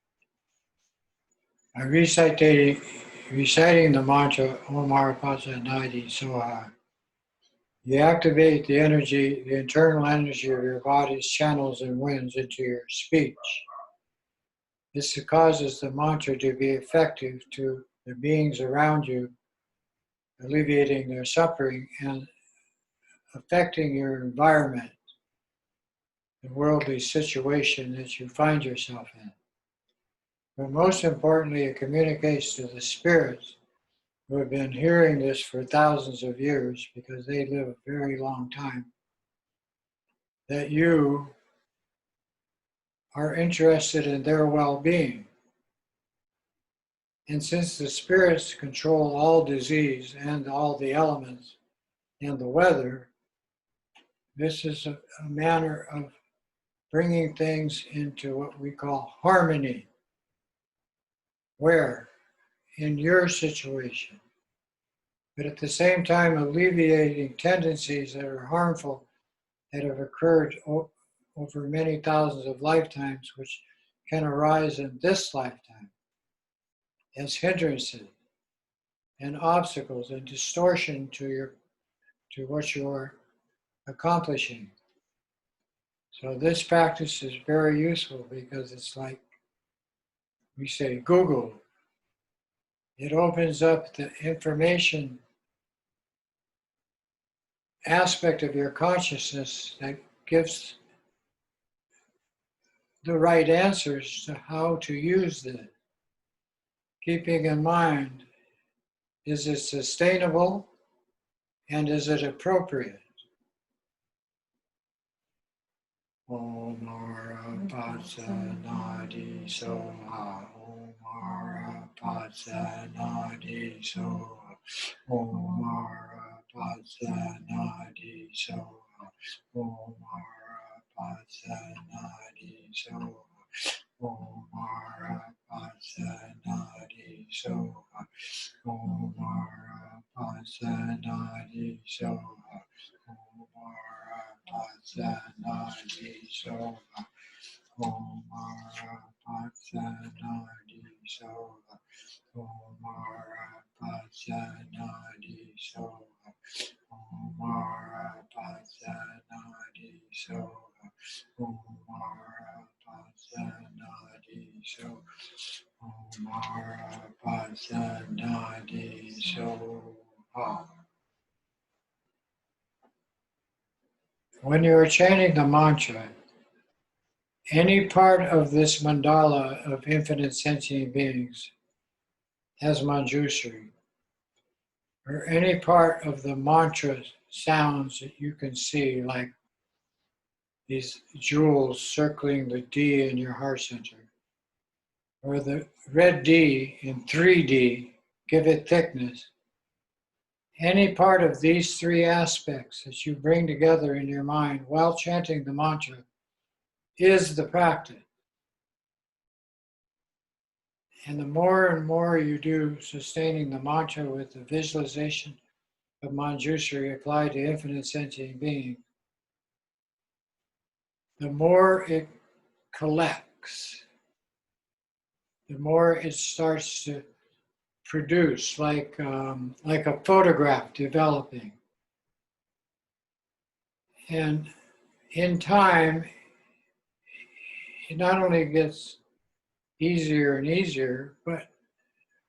By reciting the mantra Om Arapasa Nadi Soha, you activate the energy, the internal energy of your body's channels and winds into your speech. This causes the mantra to be effective to the beings around you, alleviating their suffering and affecting your environment, the worldly situation that you find yourself in. But most importantly, it communicates to the spirits who have been hearing this for thousands of years, because they live a very long time, that you are interested in their well-being. And since the spirits control all disease and all the elements and the weather, this is a manner of bringing things into what we call harmony. Where? In your situation. But at the same time, alleviating tendencies that are harmful that have occurred over many thousands of lifetimes, which can arise in this lifetime as hindrances and obstacles and distortion to what you are accomplishing. So this practice is very useful because it's like we say Google. It opens up the information aspect of your consciousness that gives the right answers to how to use it. Keeping in mind, is it sustainable and is it appropriate? Om Arapasa Nadi Soha, Om Arapasa Nadi Soha, Om Arapasa Nadi Soha, Om Arapasa Nadi Soha, Om Arapasa Nadi Soha, Om Arapasa Nadi Soha, Om Arapasa Nadi Soha, Om Arapasa Nadi Soha, Om Arapasa Nadi Soha, Om Arapasa Nadi Soha, Om Arapasa Nadi Soha, Om Arapasa Nadi Soha. When you are chanting the mantra, any part of this mandala of infinite sentient beings as Manjushri, or any part of the mantra sounds that you can see, like these jewels circling the D in your heart center, or the red D in 3D, give it thickness. Any part of these three aspects that you bring together in your mind while chanting the mantra is the practice. And the more and more you do sustaining the mantra with the visualization of Manjushri applied to infinite sentient being, the more it collects, the more it starts to produce, like a photograph developing. And in time, it not only gets easier and easier, but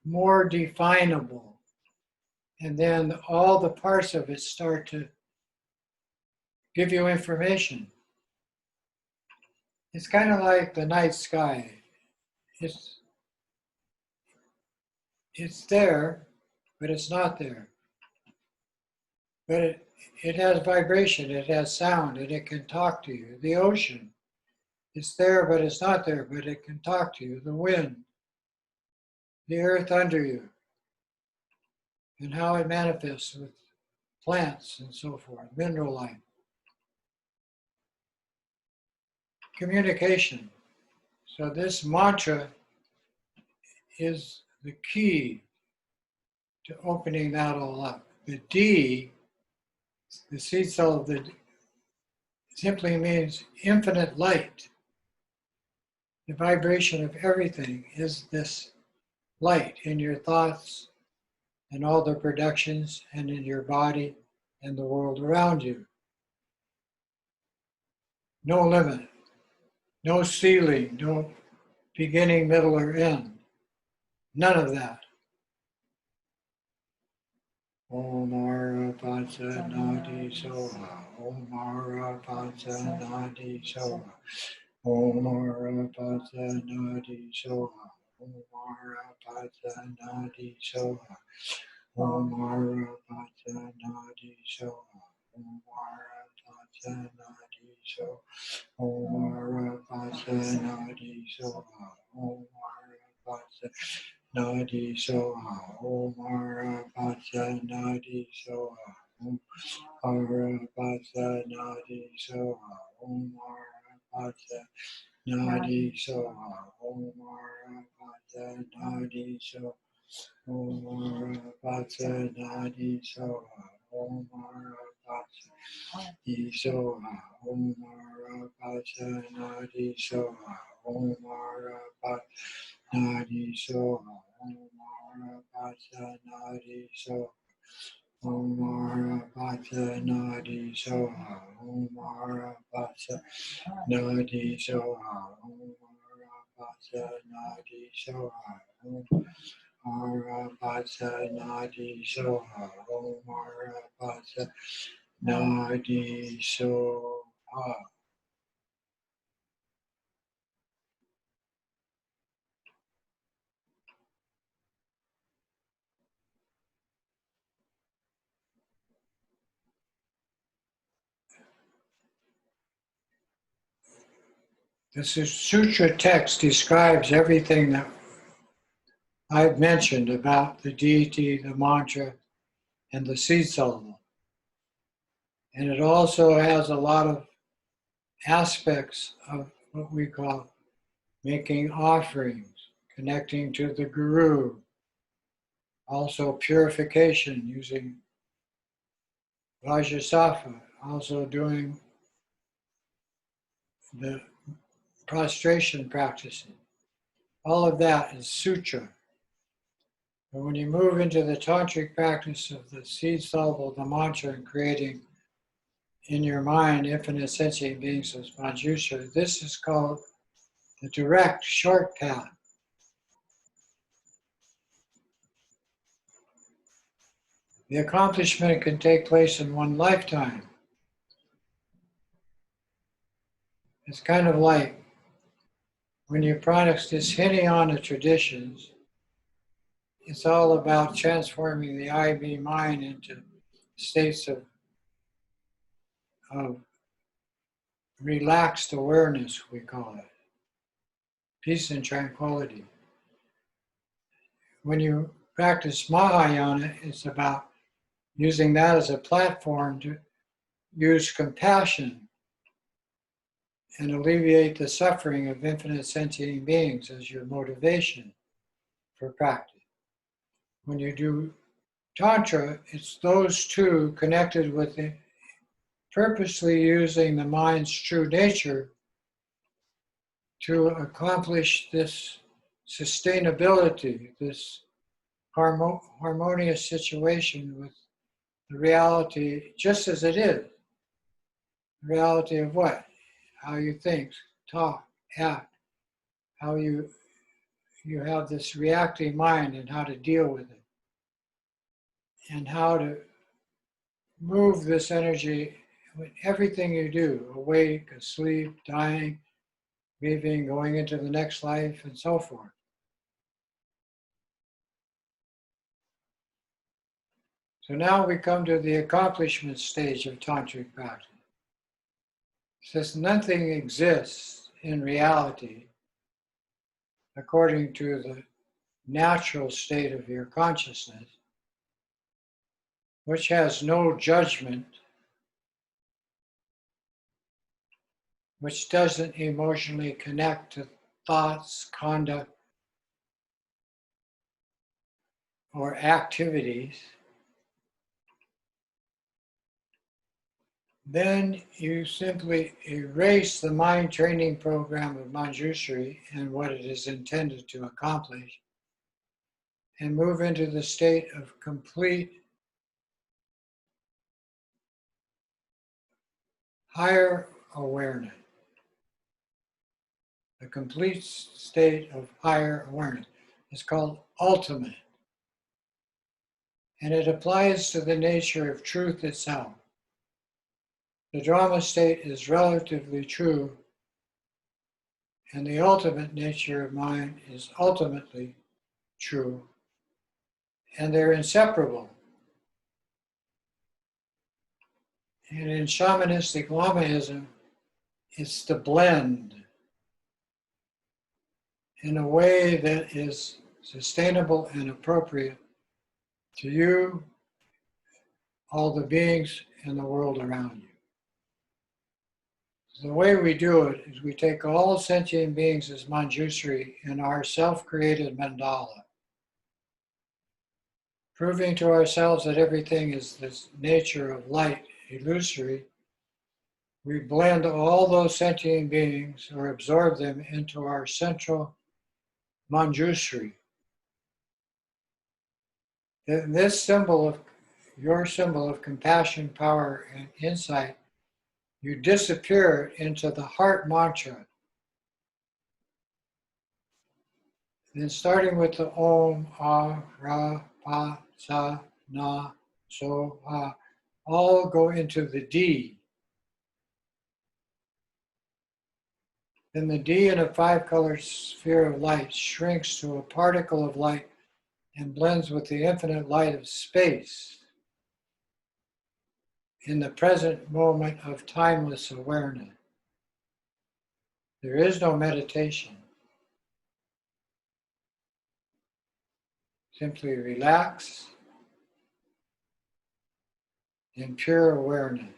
more definable. And then all the parts of it start to give you information. It's kind of like the night sky. It's there, but it's not there. But it has vibration, it has sound, and it can talk to you. The ocean, it's there, but it's not there, but it can talk to you. The wind, the earth under you, and how it manifests with plants and so forth, mineral life. Communication. So this mantra is the key to opening that all up. The D, the seed cell of the, simply means infinite light. The vibration of everything is this light in your thoughts and all the productions and in your body and the world around you. No limit, no ceiling, no beginning, middle, or end. None of that. Omara Patsa Nadi Soha. Omara Patsa Nadi Soha. Omara Patsa Nadi Soha. Omara Patsa Nadi Soha. Omara Patsa Nadi Soha. Omara Patsa Nadi Soha. Omara Patsa Nadi Soha. Omara Patsa Nadi Soha, Omara Patsa Nadi Soha, Omara Patsa Nadi Soha, Omara Patsa Nadi Soha, Omara Patsa Nadi Soha, Omara Patsa Nadi Soha, Omara Patsa Nadi Soha, Omara Patsa Nadi Soha, Omara Patsa Nadi Soha, Omara Patsa Nadi Soha, Omara Patsa Nadi Soha, Omara Patsa Nadi Soha, Omara Patsa Nadi Soha, Omara Patsa Nadi Soha, Omara Patsa Nadi Soha. This is sutra text describes everything that I've mentioned about the deity, the mantra, and the seed syllable. And it also has a lot of aspects of what we call making offerings, connecting to the guru, also purification using Bodhisattva, also doing the prostration practices. All of that is sutra. But when you move into the tantric practice of the seed syllable, the mantra, and creating in your mind infinite sentient beings as Manjushri, this is called the direct short path. The accomplishment can take place in one lifetime. It's kind of like when you practice Hinayana traditions, it's all about transforming the I-B mind into states of relaxed awareness, we call it. Peace and tranquility. When you practice Mahayana, it's about using that as a platform to use compassion and alleviate the suffering of infinite sentient beings as your motivation for practice. When you do Tantra, it's those two connected with it, purposely using the mind's true nature to accomplish this sustainability, this harmonious situation with the reality just as it is. The reality of what? How you think, talk, act, how you have this reacting mind and how to deal with it, and how to move this energy with everything you do, awake, asleep, dying, leaving, going into the next life, and so forth. So now we come to the accomplishment stage of tantric practice. Since nothing exists in reality according to the natural state of your consciousness, which has no judgment, which doesn't emotionally connect to thoughts, conduct, or activities, then you simply erase the mind training program of Manjushri and what it is intended to accomplish, and move into the state of complete higher awareness. The complete state of higher awareness is called ultimate, and it applies to the nature of truth itself. The drama state is relatively true, and the ultimate nature of mind is ultimately true, and they're inseparable. And in shamanistic Lamaism, it's the blend in a way that is sustainable and appropriate to you, all the beings in the world around you. The way we do it is we take all sentient beings as Manjushri in our self-created mandala, proving to ourselves that everything is this nature of light, illusory. We blend all those sentient beings or absorb them into our central Manjushri. And this symbol of your symbol of compassion, power, and insight, you disappear into the heart mantra. Then starting with the Om, Ah, Ra, Pa, Sa, Na, So, Ha, all go into the D. Then the D in a five-color sphere of light shrinks to a particle of light and blends with the infinite light of space in the present moment of timeless awareness. There is no meditation. Simply relax in pure awareness,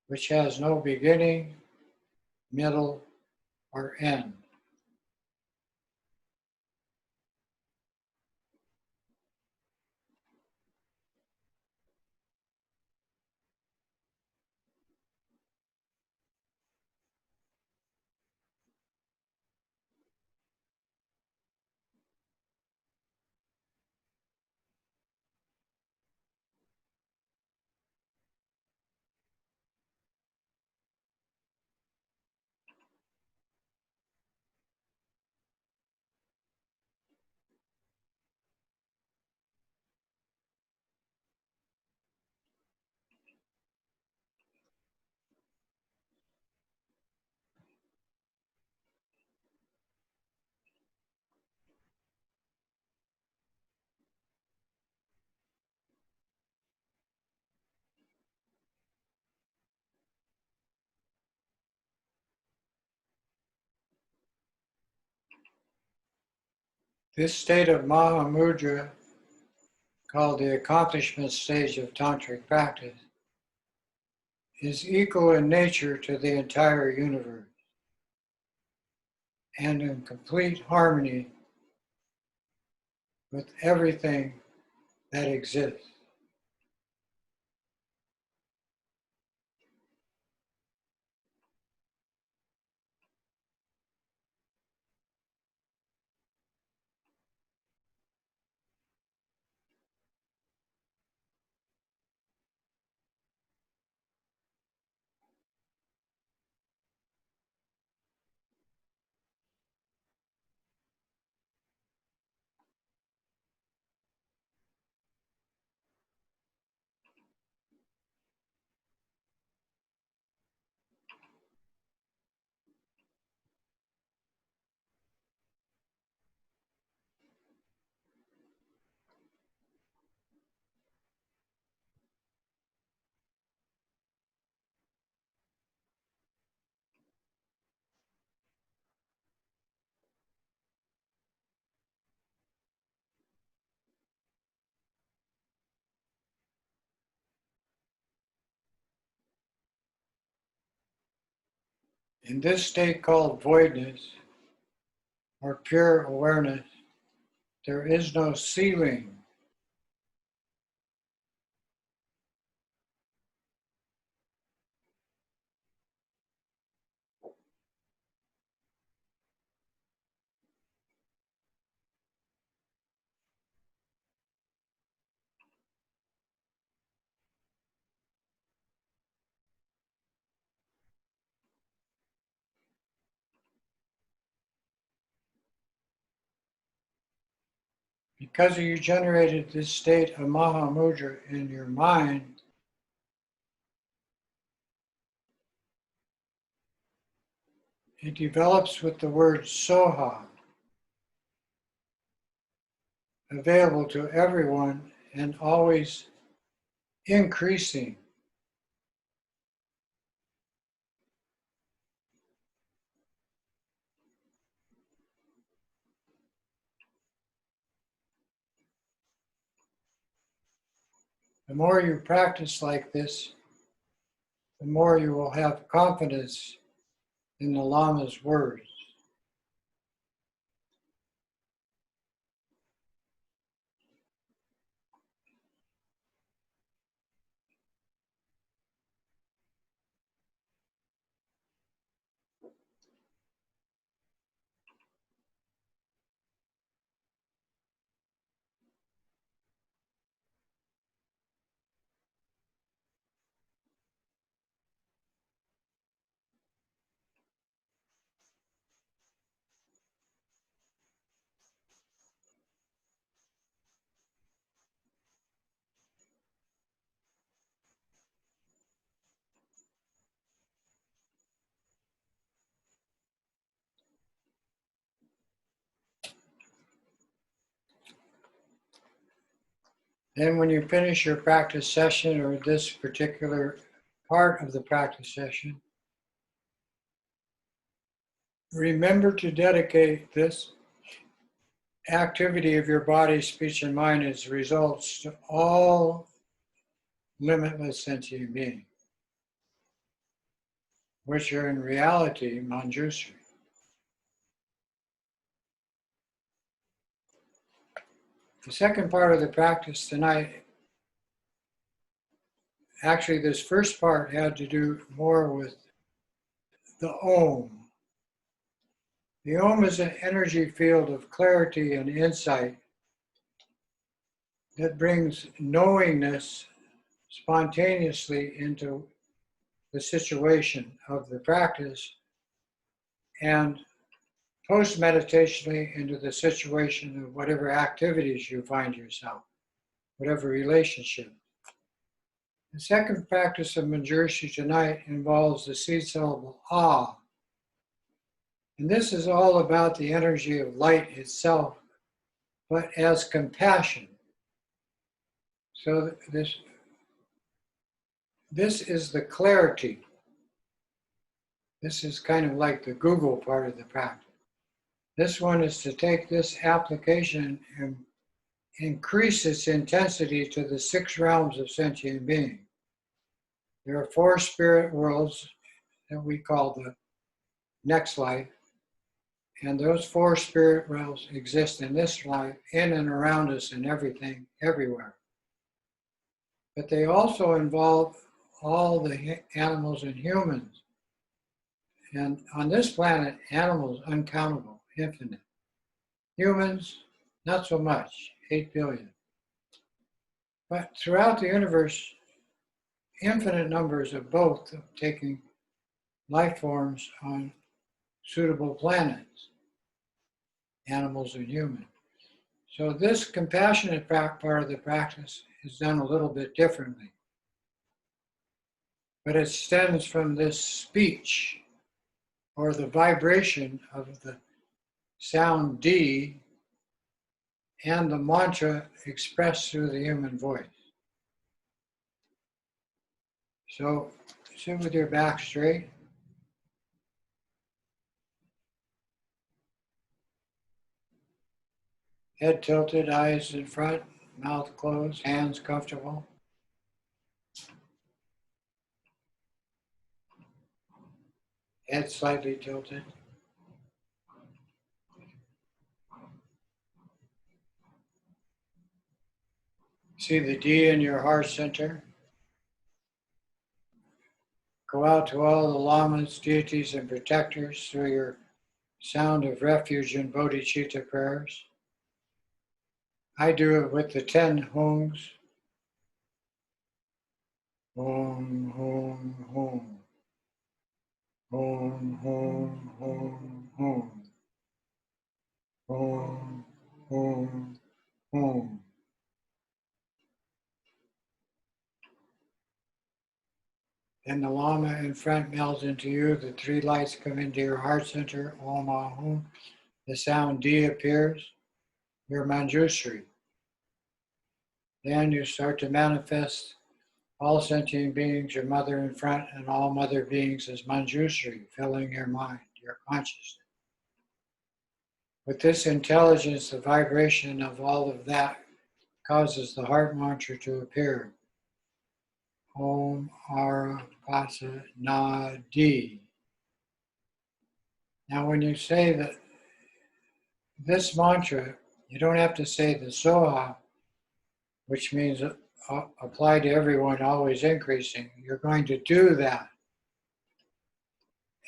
which has no beginning, middle, or end. This state of Mahamudra, called the accomplishment stage of tantric practice, is equal in nature to the entire universe and in complete harmony with everything that exists. In this state called voidness or pure awareness, there is no ceiling. Because you generated this state of Mahamudra in your mind, it develops with the word Soha, available to everyone and always increasing. The more you practice like this, the more you will have confidence in the Lama's words. Then when you finish your practice session or this particular part of the practice session, remember to dedicate this activity of your body, speech, and mind as results to all limitless sentient beings, which are in reality Manjushri. The second part of the practice tonight, actually this first part had to do more with the Om. The Om is an energy field of clarity and insight that brings knowingness spontaneously into the situation of the practice and post-meditationally into the situation of whatever activities you find yourself, whatever relationship. The second practice of Manjushri tonight involves the seed syllable Ah. And this is all about the energy of light itself, but as compassion. So this is the clarity. This is kind of like the Google part of the practice. This one is to take this application and increase its intensity to the 6 realms of sentient being. There are 4 spirit worlds that we call the next life, and those 4 spirit realms exist in this life, in and around us and everything, everywhere. But they also involve all the animals and humans. And on this planet, animals uncountable, infinite. Humans, not so much, 8 billion. But throughout the universe, infinite numbers of both taking life forms on suitable planets, animals and humans. So this compassionate part of the practice is done a little bit differently. But it stems from this speech or the vibration of the sound D and the mantra expressed through the human voice. So sit with your back straight. Head tilted, eyes in front, mouth closed, hands comfortable. Head slightly tilted. See the D in your heart center. Go out to all the lamas, deities, and protectors through your sound of refuge and bodhicitta prayers. I do it with the 10 homes. Home, home, home. Home, home, home, home. Home, home, Then the Lama in front melds into you. The three lights come into your heart center. Om Ahum. The sound D appears. Your Manjushri. Then you start to manifest all sentient beings, your mother in front, and all mother beings as Manjushri, filling your mind, your consciousness. With this intelligence, the vibration of all of that causes the heart mantra to appear. Om Ara Pasa Na Di. Now when you say that this mantra, you don't have to say the Soha, which means apply to everyone, always increasing. You're going to do that.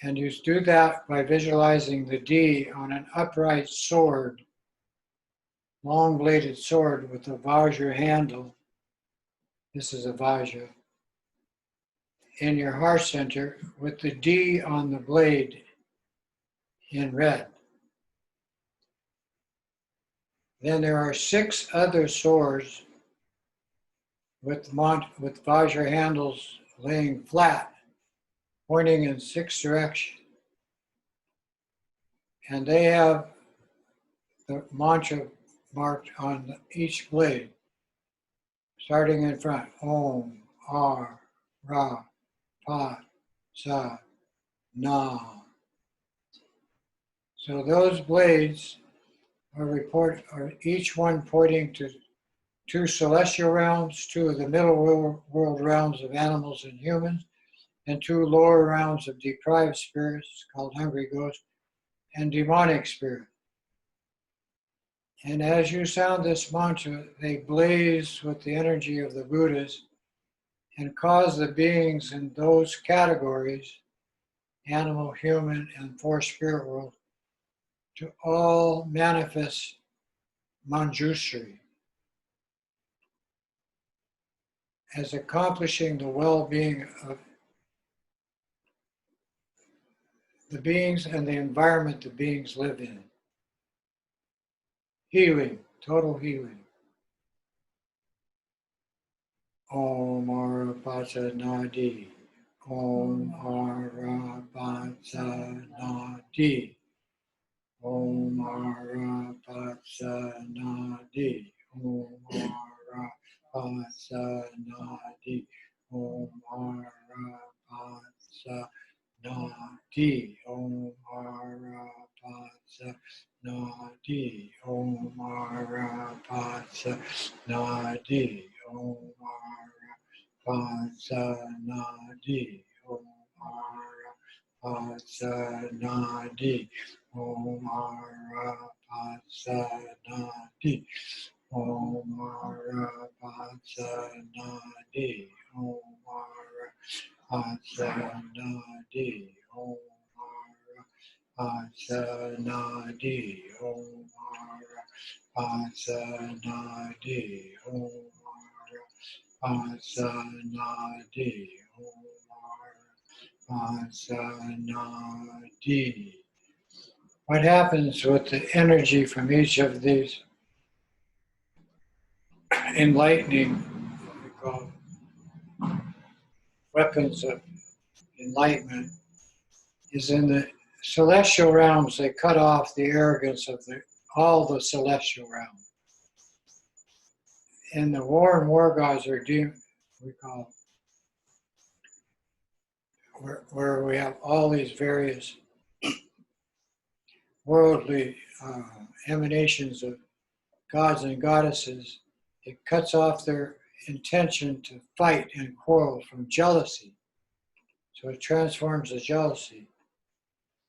And you do that by visualizing the D on an upright sword, long-bladed sword with a Vajra handle. This is a Vajra. In your heart center with the D on the blade in red. Then there are 6 other swords with Vajra handles laying flat, pointing in 6 directions. And they have the mantra marked on each blade, starting in front. Om, Ar, Ra, Pa, Sa, Na. So those blades are each one pointing to 2 celestial realms, 2 of the middle world realms of animals and humans, and 2 lower realms of deprived spirits called hungry ghosts and demonic spirits. And as you sound this mantra, they blaze with the energy of the Buddhas and cause the beings in those categories, animal, human, and 4 spirit world, to all manifest Manjushri as accomplishing the well-being of the beings and the environment the beings live in. Healing, total healing. Om Ara Pasa Na Di. Om Ara Pasa Na Di. Om Ara Pasa Na Di. Om Ara Pasa Na Di. Om Ara Pasa Na Di. Om Ara Pasa Na Di. Om Ara Pasa Na Di. Om Ara Pasa Na Di. Om Ara Pasa Na Di. Om Ara Pasa Na Di. Om Ara Pasa Na Di. Om Ara Pasa Na Di. Om Ara Pasa Na Di. Om Ara Pasa Na Di. Om Ara Pasa Na Di. Om Ara Pasa Na Di. What happens with the energy from each of these enlightening, what we call weapons of enlightenment, is in the celestial realms, they cut off the arrogance of all the celestial realms. In the war gods are we call where we have all these various worldly emanations of gods and goddesses. It cuts off their intention to fight and quarrel from jealousy. So it transforms the jealousy.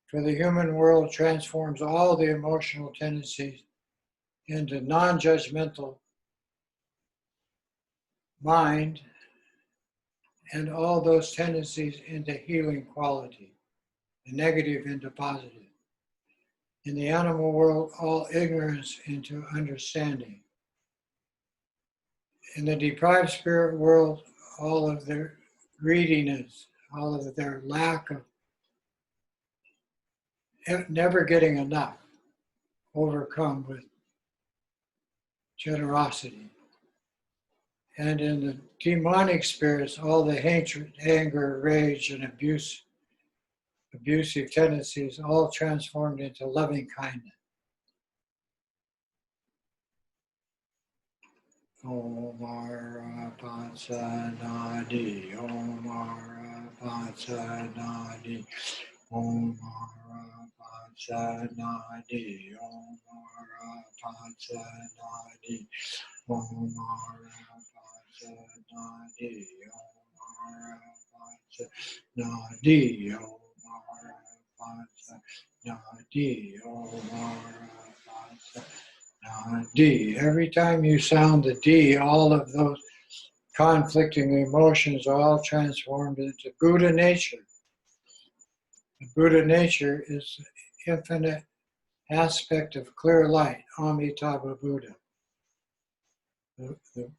For the human world, transforms all the emotional tendencies into non-judgmental mind, and all those tendencies into healing quality, the negative into positive. In the animal world, all ignorance into understanding. In the deprived spirit world, all of their greediness, all of their lack of never getting enough, overcome with generosity. And in the demonic spirits, all the hatred, anger, rage, and abusive tendencies, all transformed into loving kindness. Om Arapasanadi, Om Arapasanadi, Om Arapasanadi, Om Arapasanadi, Om Arapasanadi, Om Arapasanadi, Om Arapasanadi, Om Arapasanadi. D. Every time you sound the D, all of those conflicting emotions are all transformed into Buddha nature. The Buddha nature is the infinite aspect of clear light, Amitabha Buddha. The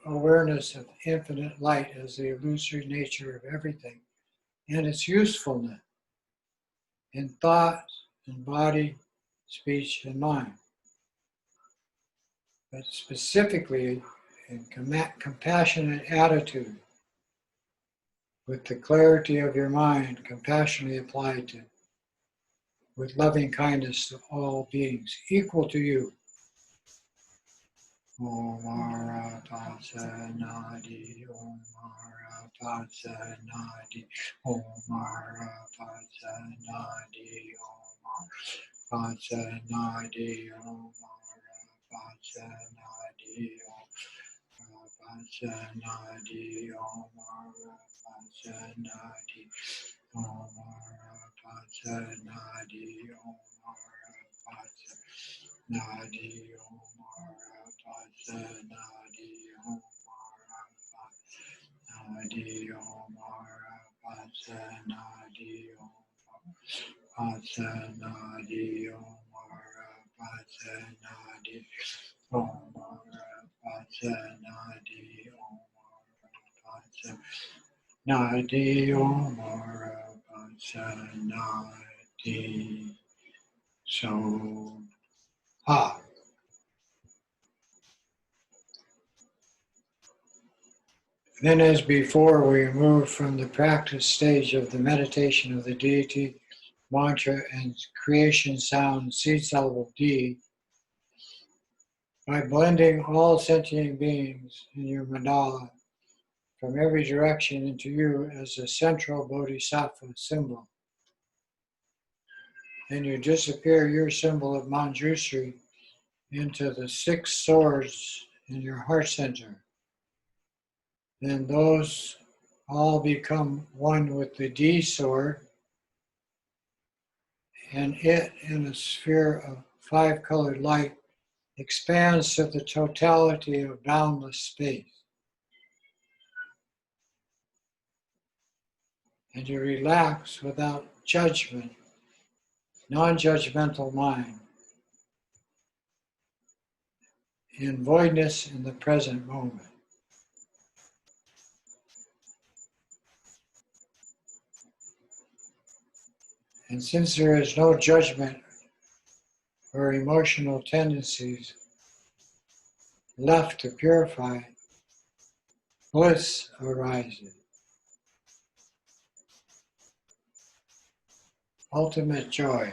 awareness of infinite light is the illusory nature of everything and its usefulness in thought, in body, speech, and mind. But specifically in compassionate attitude, with the clarity of your mind compassionately applied to, with loving kindness to all beings equal to you. Om Arapasanadi, Om Arapasanadi, Om Arapasanadi, Om Arapasanadi, Om Arapasanadi, Sanadi, Om Sanadi, Om Sanadi, Om Sanadi, Om Sanadi, Om Sanadi, Om Sanadi, Om Sanadi, Om Sanadi, Om Sanadi, Om Nadi, Om Sanadi. So, Then, as before, we move from the practice stage of the meditation of the deity, mantra, and creation sound, seed syllable D, by blending all sentient beings in your mandala from every direction into you as a central Bodhisattva symbol. Then you disappear your symbol of Manjushri into the 6 swords in your heart center. Then those all become one with the D sword, and it, in a sphere of 5-colored light, expands to the totality of boundless space. And you relax without judgment, non-judgmental mind, in voidness in the present moment. And since there is no judgment or emotional tendencies left to purify, bliss arises. Ultimate joy.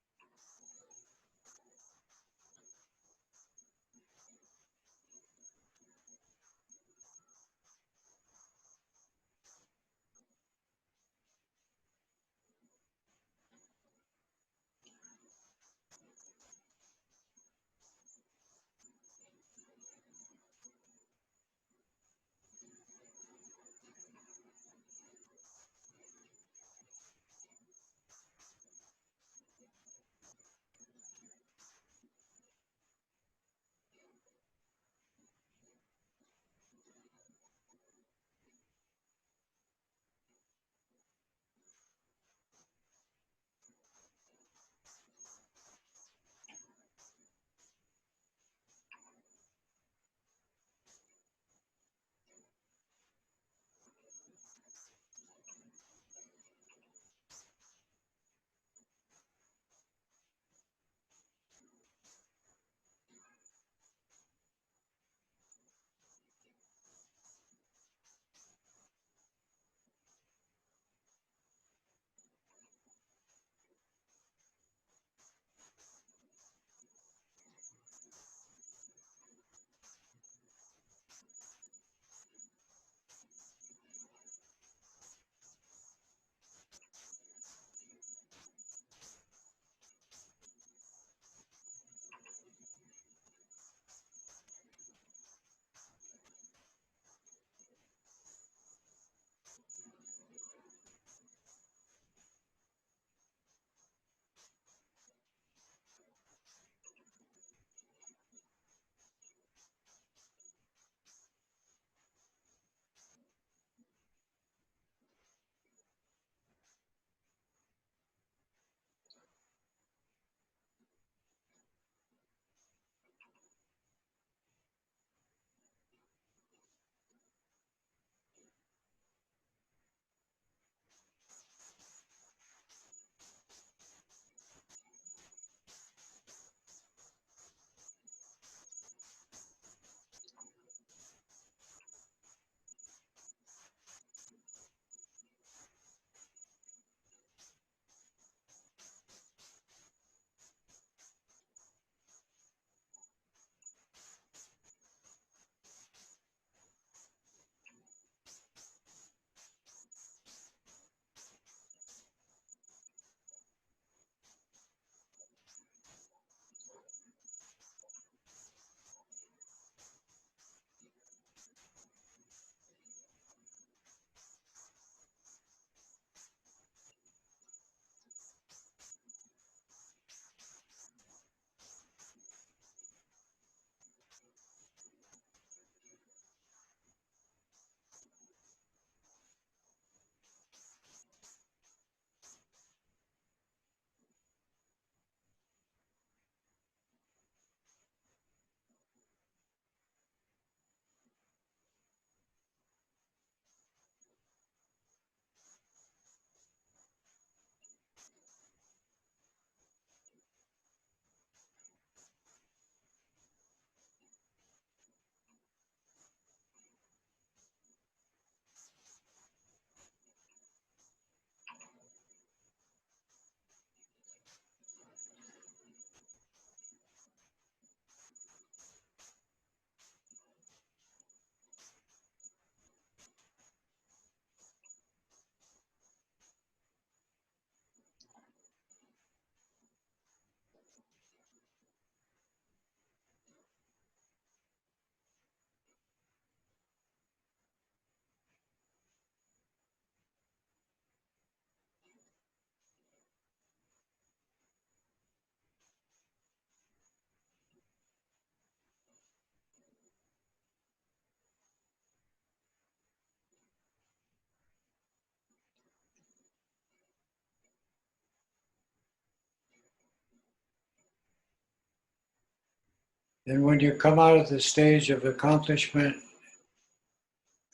And when you come out of the stage of accomplishment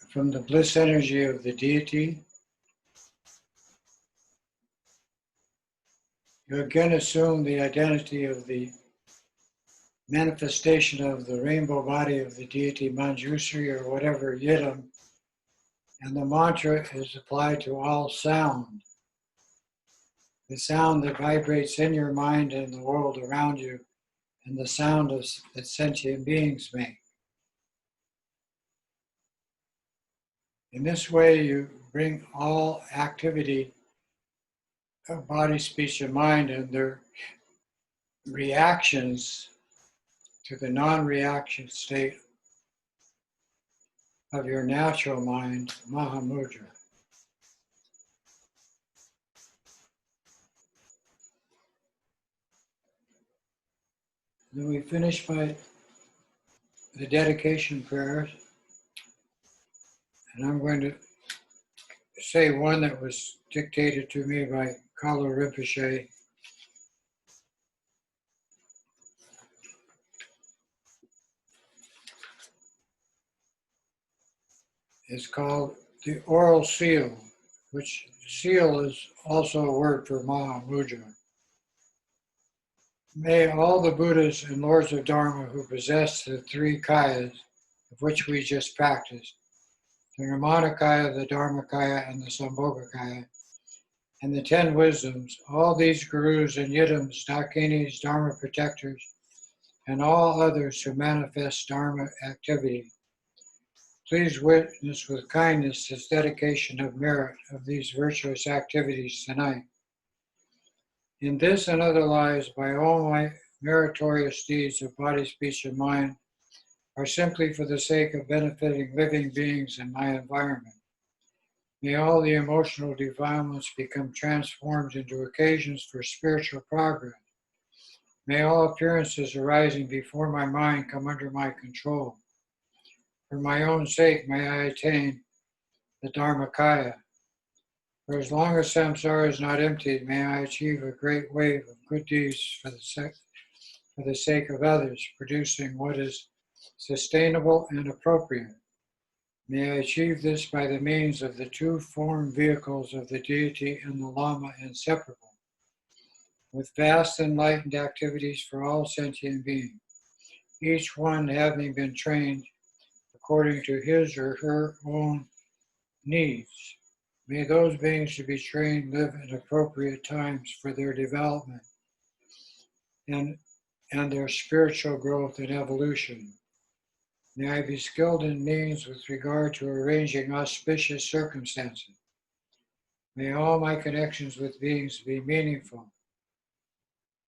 from the bliss energy of the deity, you again assume the identity of the manifestation of the rainbow body of the deity Manjushri or whatever yidam, and the mantra is applied to all sound. The sound that vibrates in your mind and the world around you, and the sound that sentient beings make. In this way, you bring all activity of body, speech, and mind and their reactions to the non-reaction state of your natural mind, Mahamudra. Then we finish by the dedication prayers, and I'm going to say one that was dictated to me by Trangu Rinpoche. It's called the oral seal, which seal is also a word for Mahamudra. May all the Buddhas and Lords of Dharma who possess the three kayas, of which we just practiced, the Nirmanakaya, the Dharmakaya, and the Sambhogakaya, and the 10 wisdoms, all these gurus and yidams, dakinis, Dharma protectors, and all others who manifest Dharma activity, please witness with kindness this dedication of merit of these virtuous activities tonight. In this and other lives, by all my meritorious deeds of body, speech, and mind, are simply for the sake of benefiting living beings in my environment. May all the emotional defilements become transformed into occasions for spiritual progress. May all appearances arising before my mind come under my control. For my own sake, may I attain the Dharmakaya. For as long as samsara is not emptied, may I achieve a great wave of good deeds for the sake of others, producing what is sustainable and appropriate. May I achieve this by the means of the two form vehicles of the deity and the Lama inseparable, with vast enlightened activities for all sentient beings, each one having been trained according to his or her own needs. May those beings to be trained live at appropriate times for their development and their spiritual growth and evolution. May I be skilled in means with regard to arranging auspicious circumstances. May all my connections with beings be meaningful.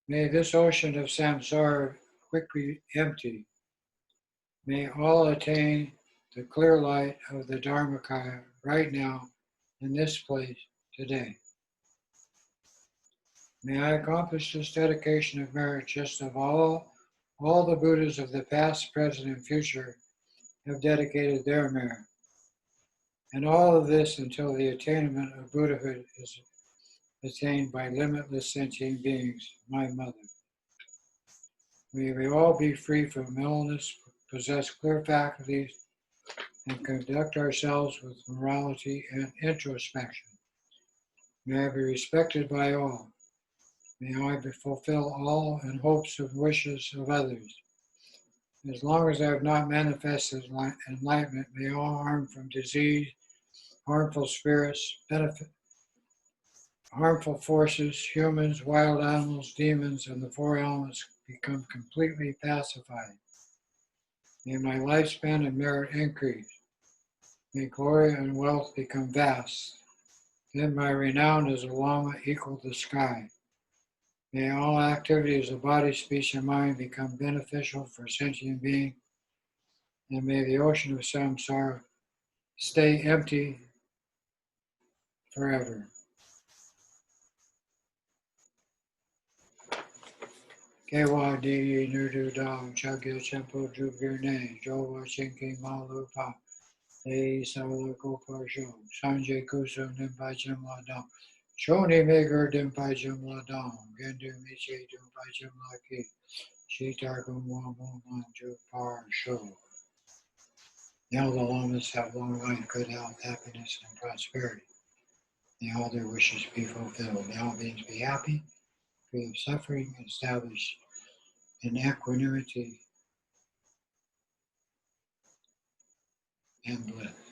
May this ocean of samsara quickly empty. May all attain the clear light of the Dharmakaya right now in this place today. May I accomplish this dedication of merit just as all the Buddhas of the past, present, and future have dedicated their merit. And all of this until the attainment of Buddhahood is attained by limitless sentient beings, my mother. May we all be free from illness, possess clear faculties, and conduct ourselves with morality and introspection. May I be respected by all. May I fulfill all and hopes and wishes of others. As long as I have not manifested enlightenment, may all harm from disease, harmful spirits, harmful forces, humans, wild animals, demons, and the four elements become completely pacified. May my lifespan and merit increase. May glory and wealth become vast. Then my renown as a Lama equal the sky. May all activities of body, speech, and mind become beneficial for sentient beings, and may the ocean of samsara stay empty forever. Kewa di nudu dao chagya champo jubirne jowa chinki malu pa ei sala gopar jo sanje kuso nimpa jimla dao shoni megar dimpa jimla dao gendu michi dimpa jimla ki Shitargum Wamon Manju Par Sho. May all the lamas have long life, good health, happiness, and prosperity. May all their wishes be fulfilled. May all beings be happy, free of suffering, and established in equanimity and bliss.